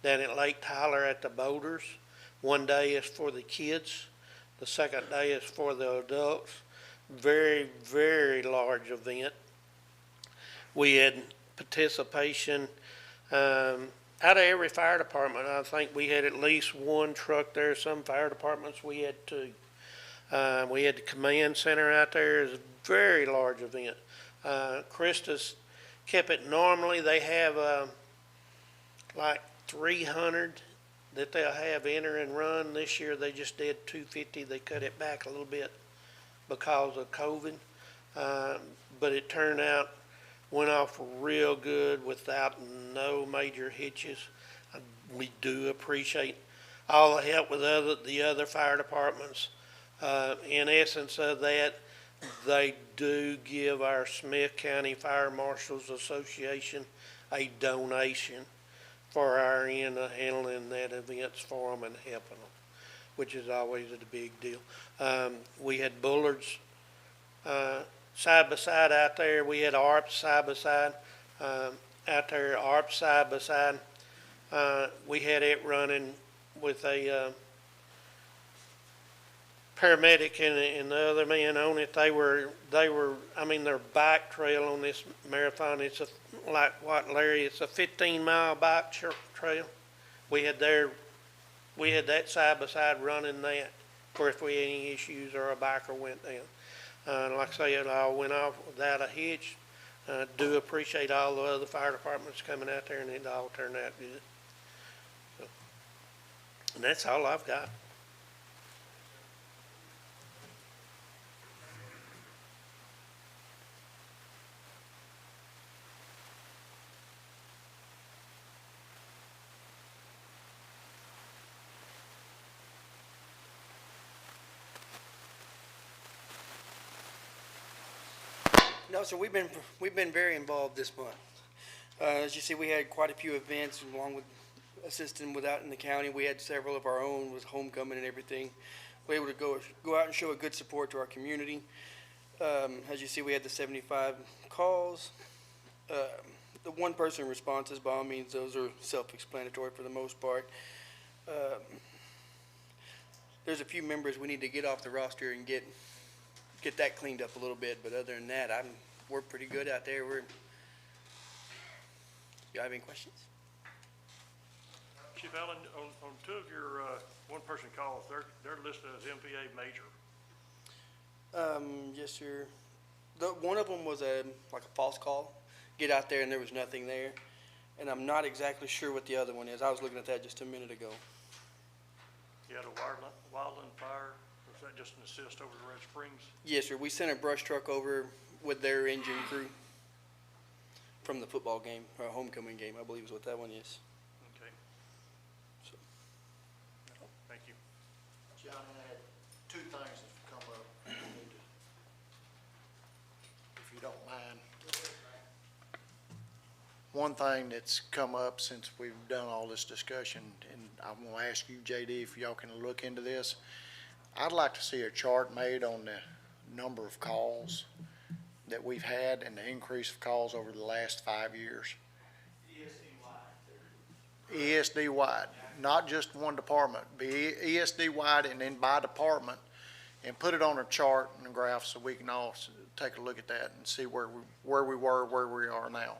Speaker 8: down at Lake Tyler at the Boulders. One day is for the kids. The second day is for the adults. Very, very large event. We had participation out of every fire department. I think we had at least 1 truck there. Some fire departments we had 2. We had the command center out there. It's a very large event. Christus kept it normally. They have like 300 that they'll have enter and run. This year they just did 250. They cut it back a little bit because of COVID. But it turned out, went off real good without no major hitches. We do appreciate all the help with the other fire departments. In essence of that, they do give our Smith County Fire Marshals Association a donation for our end of handling that events for them and helping them, which is always a big deal. We had Bullards side by side out there. We had ARP side by side out there, ARP side by side. We had it running with a paramedic and the other man on it. They were, I mean, their bike trail on this marathon, it's like what, Larry, it's a 15-mile bike trail. We had that side by side running that for if we had any issues or a biker went down. Like I say, it all went off without a hitch. Do appreciate all the other fire departments coming out there, and it all turned out good. So, and that's all I've got.
Speaker 19: No, sir, we've been very involved this month. As you see, we had quite a few events along with assisting with out in the county. We had several of our own with homecoming and everything. We were able to go out and show a good support to our community. As you see, we had the 75 calls. The one-person responses, by all means, those are self-explanatory for the most part. There's a few members we need to get off the roster and get that cleaned up a little bit, but other than that, we're pretty good out there. You have any questions?
Speaker 3: Chief Allen, on 2 of your one-person calls, they're listed as MVA major.
Speaker 19: Yes, sir. One of them was like a false call. Get out there and there was nothing there, and I'm not exactly sure what the other one is. I was looking at that just a minute ago.
Speaker 3: You had a wildland fire, or was that just an assist over to Red Springs?
Speaker 19: Yes, sir. We sent a brush truck over with their engine crew from the football game, or homecoming game, I believe is what that one is.
Speaker 3: Okay.
Speaker 19: So.
Speaker 3: Thank you.
Speaker 14: John, I had 2 things that come up. If you don't mind. One thing that's come up since we've done all this discussion, and I'm going to ask you, JD, if y'all can look into this. I'd like to see a chart made on the number of calls that we've had and the increase of calls over the last 5 years. ESD-wide, not just one department, be ESD-wide and then by department, and put it on a chart and a graph so we can all take a look at that and see where we were, where we are now.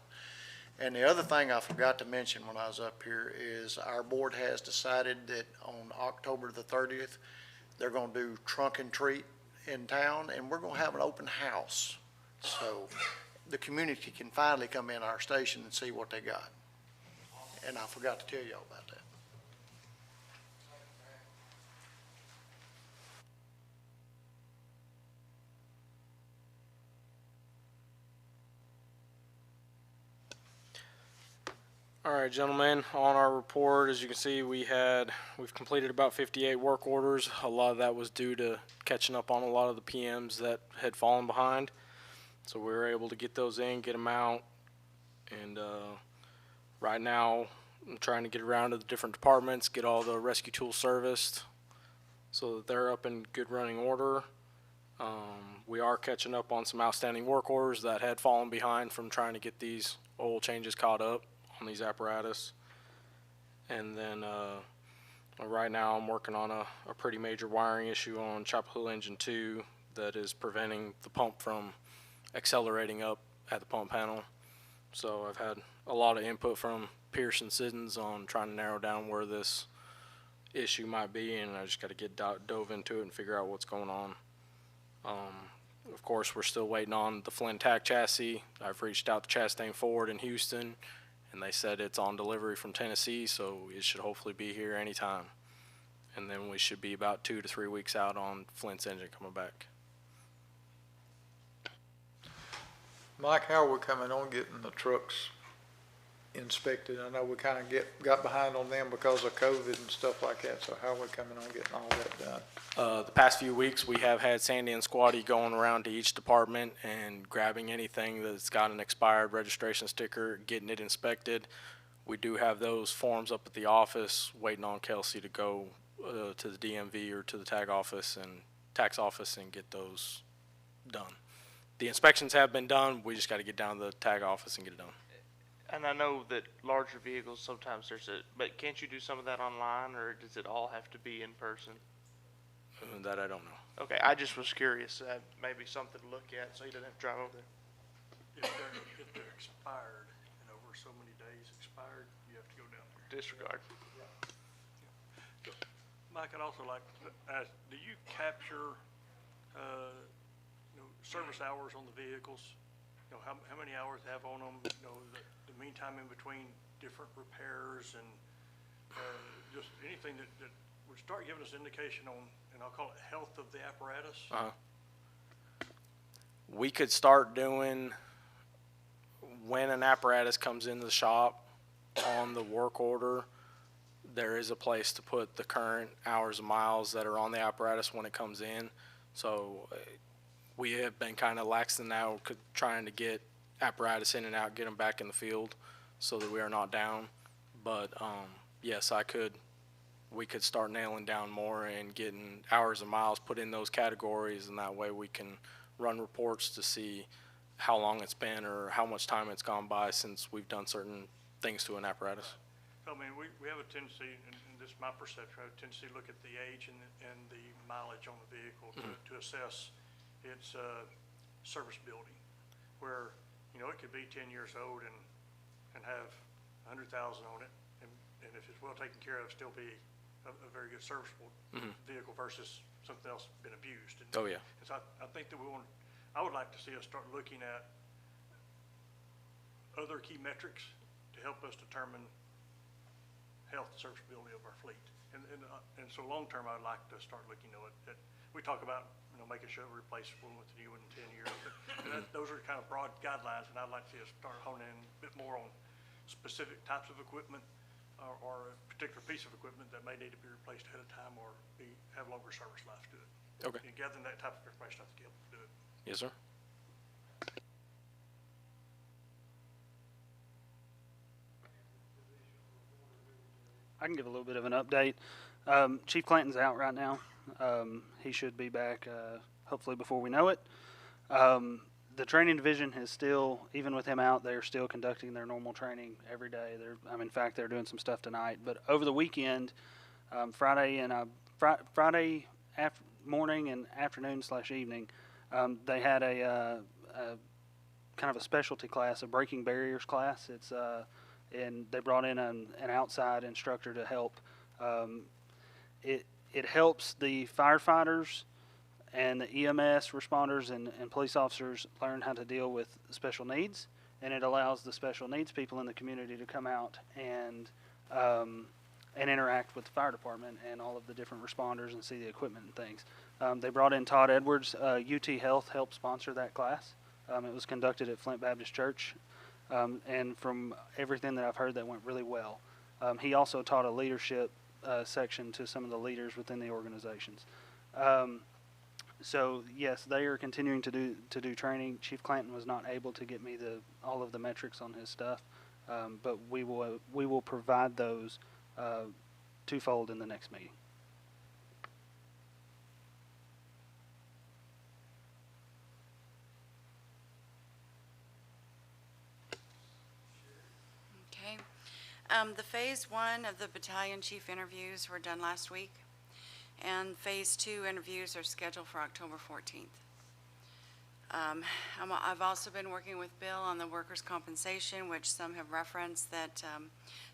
Speaker 14: And the other thing I forgot to mention when I was up here is our board has decided that on October the 30th, they're going to do trunk and treat in town, and we're going to have an open house. So the community can finally come in our station and see what they got. and I forgot to tell y'all about that.
Speaker 12: All right, gentlemen, on our report, as you can see, we've completed about 58 work orders. A lot of that was due to catching up on a lot of the PMs that had fallen behind. So we were able to get those in, get them out. And right now, I'm trying to get around to the different departments, get all the rescue tools serviced so that they're up in good running order. We are catching up on some outstanding work orders that had fallen behind from trying to get these oil changes caught up on these apparatus. And then right now I'm working on a pretty major wiring issue on Chapel Hill Engine 2 that is preventing the pump from accelerating up at the pump panel. So I've had a lot of input from Pierce and Siddons on trying to narrow down where this issue might be, and I just got to get dove into it and figure out what's going on. Of course, we're still waiting on the Flynn TAC chassis. I've reached out to Chastain Ford in Houston, and they said it's on delivery from Tennessee, so it should hopefully be here anytime. And then we should be about 2 to 3 weeks out on Flynn's engine coming back.
Speaker 1: Mike, how are we coming on getting the trucks inspected? I know we kind of got behind on them because of COVID and stuff like that, so how are we coming on getting all that done?
Speaker 12: The past few weeks, we have had Sandy and Squatty going around to each department and grabbing anything that's got an expired registration sticker, getting it inspected. We do have those forms up at the office, waiting on Kelsey to go to the DMV or to the tax office and get those done. The inspections have been done. We just got to get down to the tag office and get it done.
Speaker 5: And I know that larger vehicles, sometimes but can't you do some of that online, or does it all have to be in person?
Speaker 12: That I don't know.
Speaker 5: Okay, I just was curious, maybe something to look at so you don't have to drive over there.
Speaker 3: If they're expired and over so many days expired, you have to go down there.
Speaker 5: Disregard.
Speaker 3: Mike, I'd also like to ask, do you capture, service hours on the vehicles? How many hours they have on them, the meantime in between different repairs and just anything that would start giving us indication on, and I'll call it health of the apparatus?
Speaker 12: We could start doing, when an apparatus comes into the shop on the work order, there is a place to put the current hours and miles that are on the apparatus when it comes in. So we have been kind of laxing now, trying to get apparatus in and out, get them back in the field so that we are not down. But yes, we could start nailing down more and getting hours and miles put in those categories, and that way we can run reports to see how long it's been or how much time it's gone by since we've done certain things to an apparatus.
Speaker 3: I mean, we have a tendency, and this is my perception, I have a tendency to look at the age and the mileage on the vehicle to assess its serviceability, where, it could be 10 years old and have 100,000 on it, and if it's well taken care of, still be a very good serviceable vehicle versus something else been abused. And,
Speaker 12: Oh, yeah.
Speaker 3: and so I think that I would like to see us start looking at other key metrics to help us determine health and serviceability of our fleet. And so long-term, I'd like to start looking at we talk about, making sure we replace one with a new one in 10 years. But those are kind of broad guidelines, and I'd like to see us start honing in a bit more on specific types of equipment or a particular piece of equipment that may need to be replaced ahead of time or have longer service life to it.
Speaker 12: Okay.
Speaker 3: And gathering that type of information, I think you'll be able to do it.
Speaker 12: Yes, sir.
Speaker 2: I can give a little bit of an update. Chief Clanton's out right now. He should be back hopefully before we know it. The training division is still, even with him out, they're still conducting their normal training every day. In fact, they're doing some stuff tonight. But over the weekend, Friday morning and afternoon/evening, they had a kind of a specialty class, a breaking barriers class. And they brought in an outside instructor to help. It helps the firefighters and the EMS responders and police officers learn how to deal with special needs and it allows the special needs people in the community to come out and interact with the fire department and all of the different responders and see the equipment and things. They brought in Todd Edwards. UT Health helped sponsor that class. It was conducted at Flint Baptist Church, and from everything that I've heard, that went really well. He also taught a leadership section to some of the leaders within the organizations. So yes, they are continuing to do training. Chief Clanton was not able to get me all of the metrics on his stuff, but we will provide those twofold in the next meeting.
Speaker 11: Okay. The phase 1 of the battalion chief interviews were done last week, and phase 2 interviews are scheduled for October 14th. I've also been working with Bill on the workers' compensation, which some have referenced that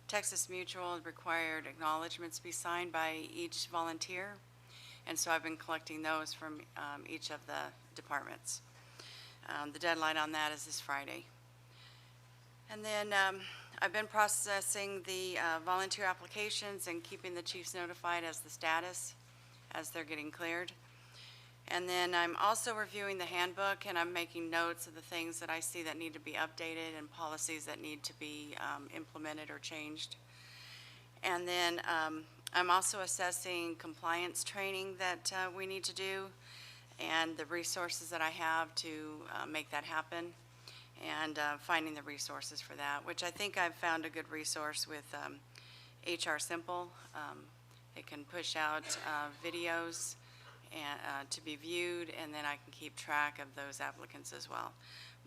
Speaker 11: Texas Mutual required acknowledgments be signed by each volunteer, and so I've been collecting those from each of the departments. The deadline on that is this Friday. And then I've been processing the volunteer applications and keeping the chiefs notified as the status as they're getting cleared. And then I'm also reviewing the handbook, and I'm making notes of the things that I see that need to be updated and policies that need to be implemented or changed. And then I'm also assessing compliance training that we need to do and the resources that I have to make that happen, and finding the resources for that, which I think I've found a good resource with HR Simple. It can push out videos and to be viewed, and then I can keep track of those applicants as well.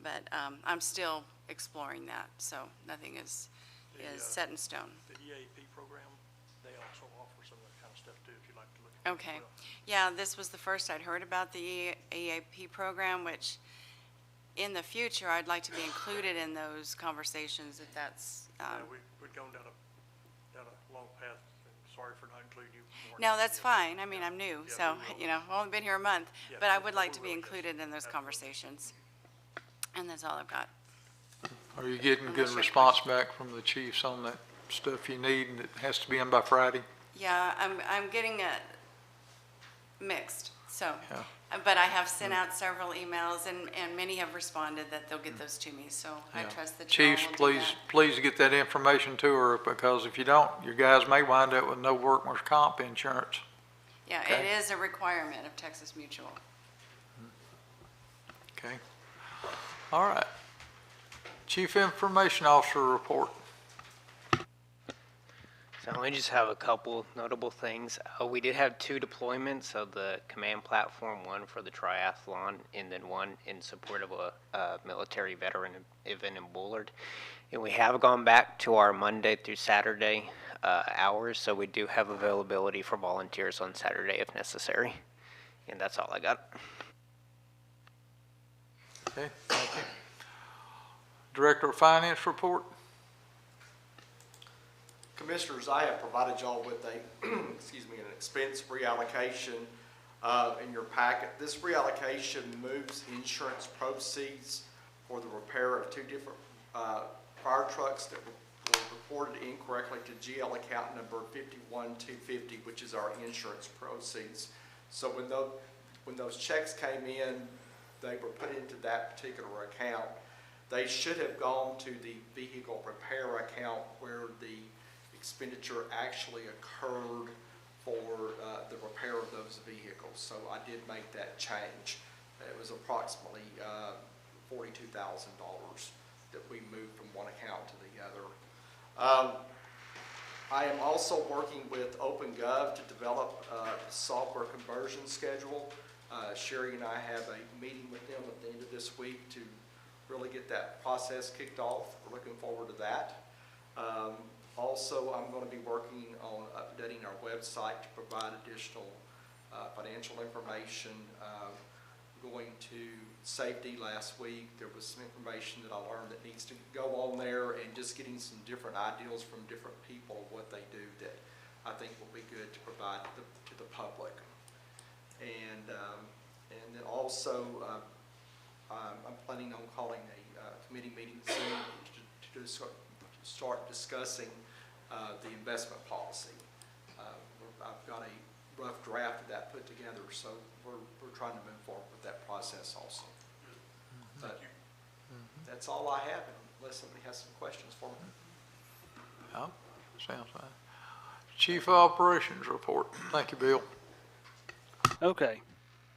Speaker 11: But I'm still exploring that, so nothing is set in stone.
Speaker 3: The EAP program, they also offer some of that kind of stuff too, if you'd like to look at it.
Speaker 11: Okay. Yeah, this was the first I'd heard about the EAP program, which in the future I'd like to be included in those conversations if that's.
Speaker 3: We've gone down a long path, and sorry for not including you more.
Speaker 11: No, that's fine. I mean, I'm new,
Speaker 3: Yeah,
Speaker 11: so,
Speaker 3: we will.
Speaker 11: you know, I've only been here a month,
Speaker 3: Yeah,
Speaker 11: but I
Speaker 3: we-
Speaker 11: would like
Speaker 3: we
Speaker 11: to be
Speaker 3: will, yes.
Speaker 11: included in those
Speaker 3: Absolutely.
Speaker 11: conversations. And that's all I've got.
Speaker 1: Are you getting
Speaker 11: Unless
Speaker 1: good
Speaker 11: you have
Speaker 1: response back from the chiefs on that stuff you need and it has to be in by Friday?
Speaker 11: Yeah, I'm getting it mixed, so.
Speaker 1: Yeah.
Speaker 11: But I have sent out several emails, and many have responded that they'll get those to me, so I
Speaker 1: Yeah.
Speaker 11: trust that you all
Speaker 1: Chiefs,
Speaker 11: will do that.
Speaker 1: please get that information to her, because if you don't, your guys may wind up with no workman's comp insurance.
Speaker 11: Yeah,
Speaker 1: Okay.
Speaker 11: it is a requirement of Texas Mutual.
Speaker 1: Okay. All right. Chief Information Officer report.
Speaker 7: So we just have a couple notable things. We did have 2 deployments of the command platform, one for the triathlon and then one in support of a military veteran event in Bullard. And we have gone back to our Monday through Saturday hours, so we do have availability for volunteers on Saturday if necessary. And that's all I got.
Speaker 1: Okay, thank you. Director of Finance report.
Speaker 4: Commissioners, I have provided y'all with a, excuse me, an expense reallocation in your packet. This reallocation moves insurance proceeds for the repair of 2 different fire trucks that were reported incorrectly to GL account number 51250, which is our insurance proceeds. So when those checks came in, they were put into that particular account. They should have gone to the vehicle repair account where the expenditure actually occurred for the repair of those vehicles. So I did make that change. It was approximately $42,000 that we moved from one account to the other. I am also working with OpenGov to develop a software conversion schedule. Sherry and I have a meeting with them at the end of this week to really get that process kicked off. We're looking forward to that. Also, I'm going to be working on updating our website to provide additional financial information. Going to safety last week, there was some information that I learned that needs to go on there, and just getting some different ideas from different people of what they do that I think will be good to provide to the public. And then also, I'm planning on calling a committee meeting soon to start discussing the investment policy. I've got a rough draft of that put together, so we're trying to move forward with that process also. But that's all I have, unless somebody has some questions for me.
Speaker 1: Yeah, sounds fine. Chief Operations Report. Thank you, Bill.
Speaker 2: Okay.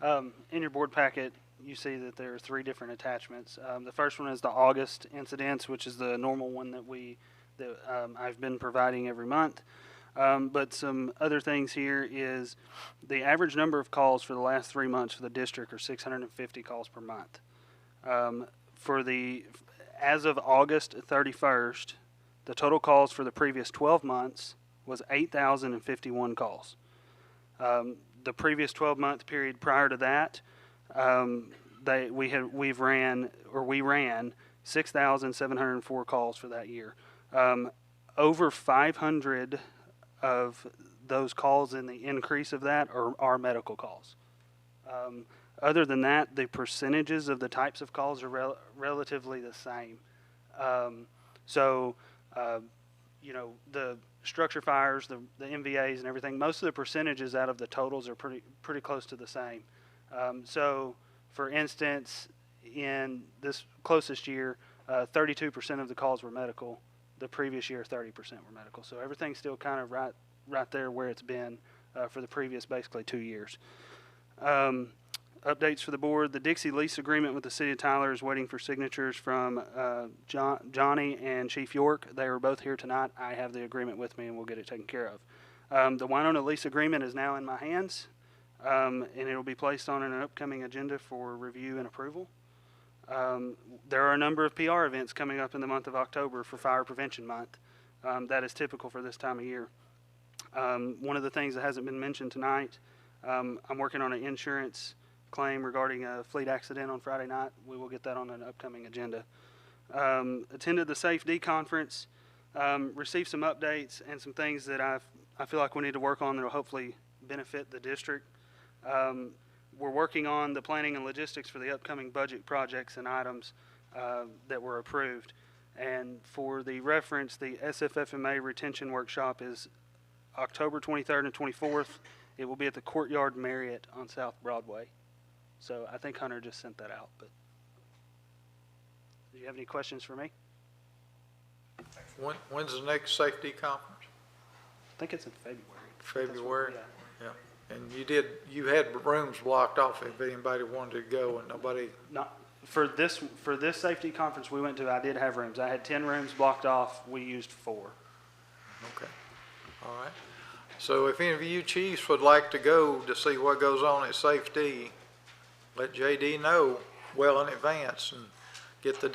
Speaker 2: In your board packet, you see that there are 3 different attachments. The first one is the August incidents, which is the normal one that I've been providing every month. But some other things here is the average number of calls for the last 3 months for the district are 650 calls per month. As of August 31st, the total calls for the previous 12 months was 8,051 calls. The previous 12-month period prior to that, we ran 6,704 calls for that year. Over 500 of those calls and the increase of that are medical calls. Other than that, the percentages of the types of calls are relatively the same. The structure fires, the MVAs and everything, most of the percentages out of the totals are pretty close to the same. For instance, in this closest year, 32% of the calls were medical. The previous year, 30% were medical. So everything's still kind of right there where it's been for the previous basically 2 years. Updates for the board. The Dixie lease agreement with the City of Tyler is waiting for signatures from Johnny and Chief York. They were both here tonight. I have the agreement with me, and we'll get it taken care of. The Winona lease agreement is now in my hands, and it will be placed on an upcoming agenda for review and approval. There are a number of PR events coming up in the month of October for Fire Prevention Month. That is typical for this time of year. One of the things that hasn't been mentioned tonight, I'm working on an insurance claim regarding a fleet accident on Friday night. We will get that on an upcoming agenda. Attended the Safe D conference, received some updates and some things that I feel like we need to work on that will hopefully benefit the district. We're working on the planning and logistics for the upcoming budget projects and items that were approved. And for the reference, the SFFMA retention workshop is October 23rd and 24th. It will be at the Courtyard Marriott on South Broadway. So I think Hunter just sent that out. But do you have any questions for me?
Speaker 1: When's the next safety conference?
Speaker 2: I think it's in February.
Speaker 1: February?
Speaker 2: Yeah.
Speaker 1: Yeah. And you had rooms blocked off if anybody wanted to go, and nobody.
Speaker 2: Not for this safety conference we went to. I did have rooms. I had 10 rooms blocked off. We used 4.
Speaker 1: Okay. All right. So if any of you chiefs would like to go to see what goes on at Safety, let JD know well in advance and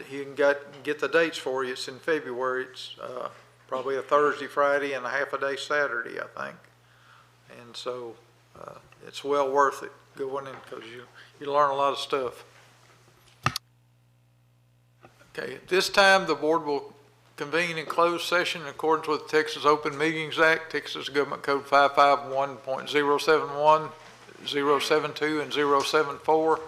Speaker 1: he can get the dates for you. It's in February. It's probably a Thursday, Friday, and a half a day Saturday, I think. And so it's well worth it going in because you learn a lot of stuff. Okay, at this time the board will convene in closed session in accordance with the Texas Open Meetings Act, Texas Government Code 551.071, 072, and 074.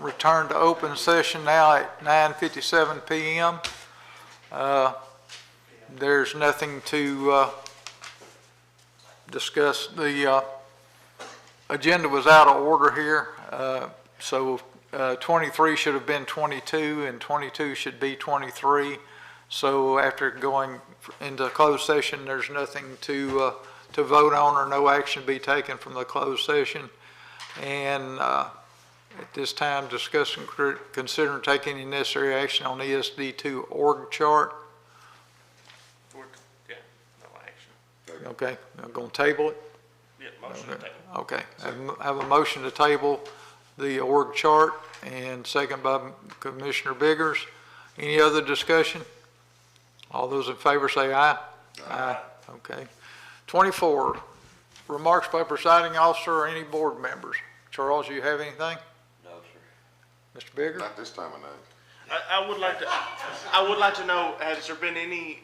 Speaker 1: return to open session now at 9:57 PM. There's nothing to discuss. The agenda was out of order here, so 23 should have been 22, and 22 should be 23. So after going into closed session, there's nothing to vote on or no action to be taken from the closed session. And at this time, discuss and consider taking any necessary action on ESD2 org chart.
Speaker 5: Yeah, no action.
Speaker 1: Okay, I'm going to table it.
Speaker 5: Yeah, motion to table.
Speaker 1: Okay, I have a motion to table the org chart, and second by Commissioner Biggers. Any other discussion? All those in favor say aye. Aye. Okay. 24, remarks by presiding officer or any board members. Charles, you have anything?
Speaker 13: No, sir.
Speaker 1: Mr. Biggers?
Speaker 6: Not this time of night.
Speaker 5: I would like to know, has there been any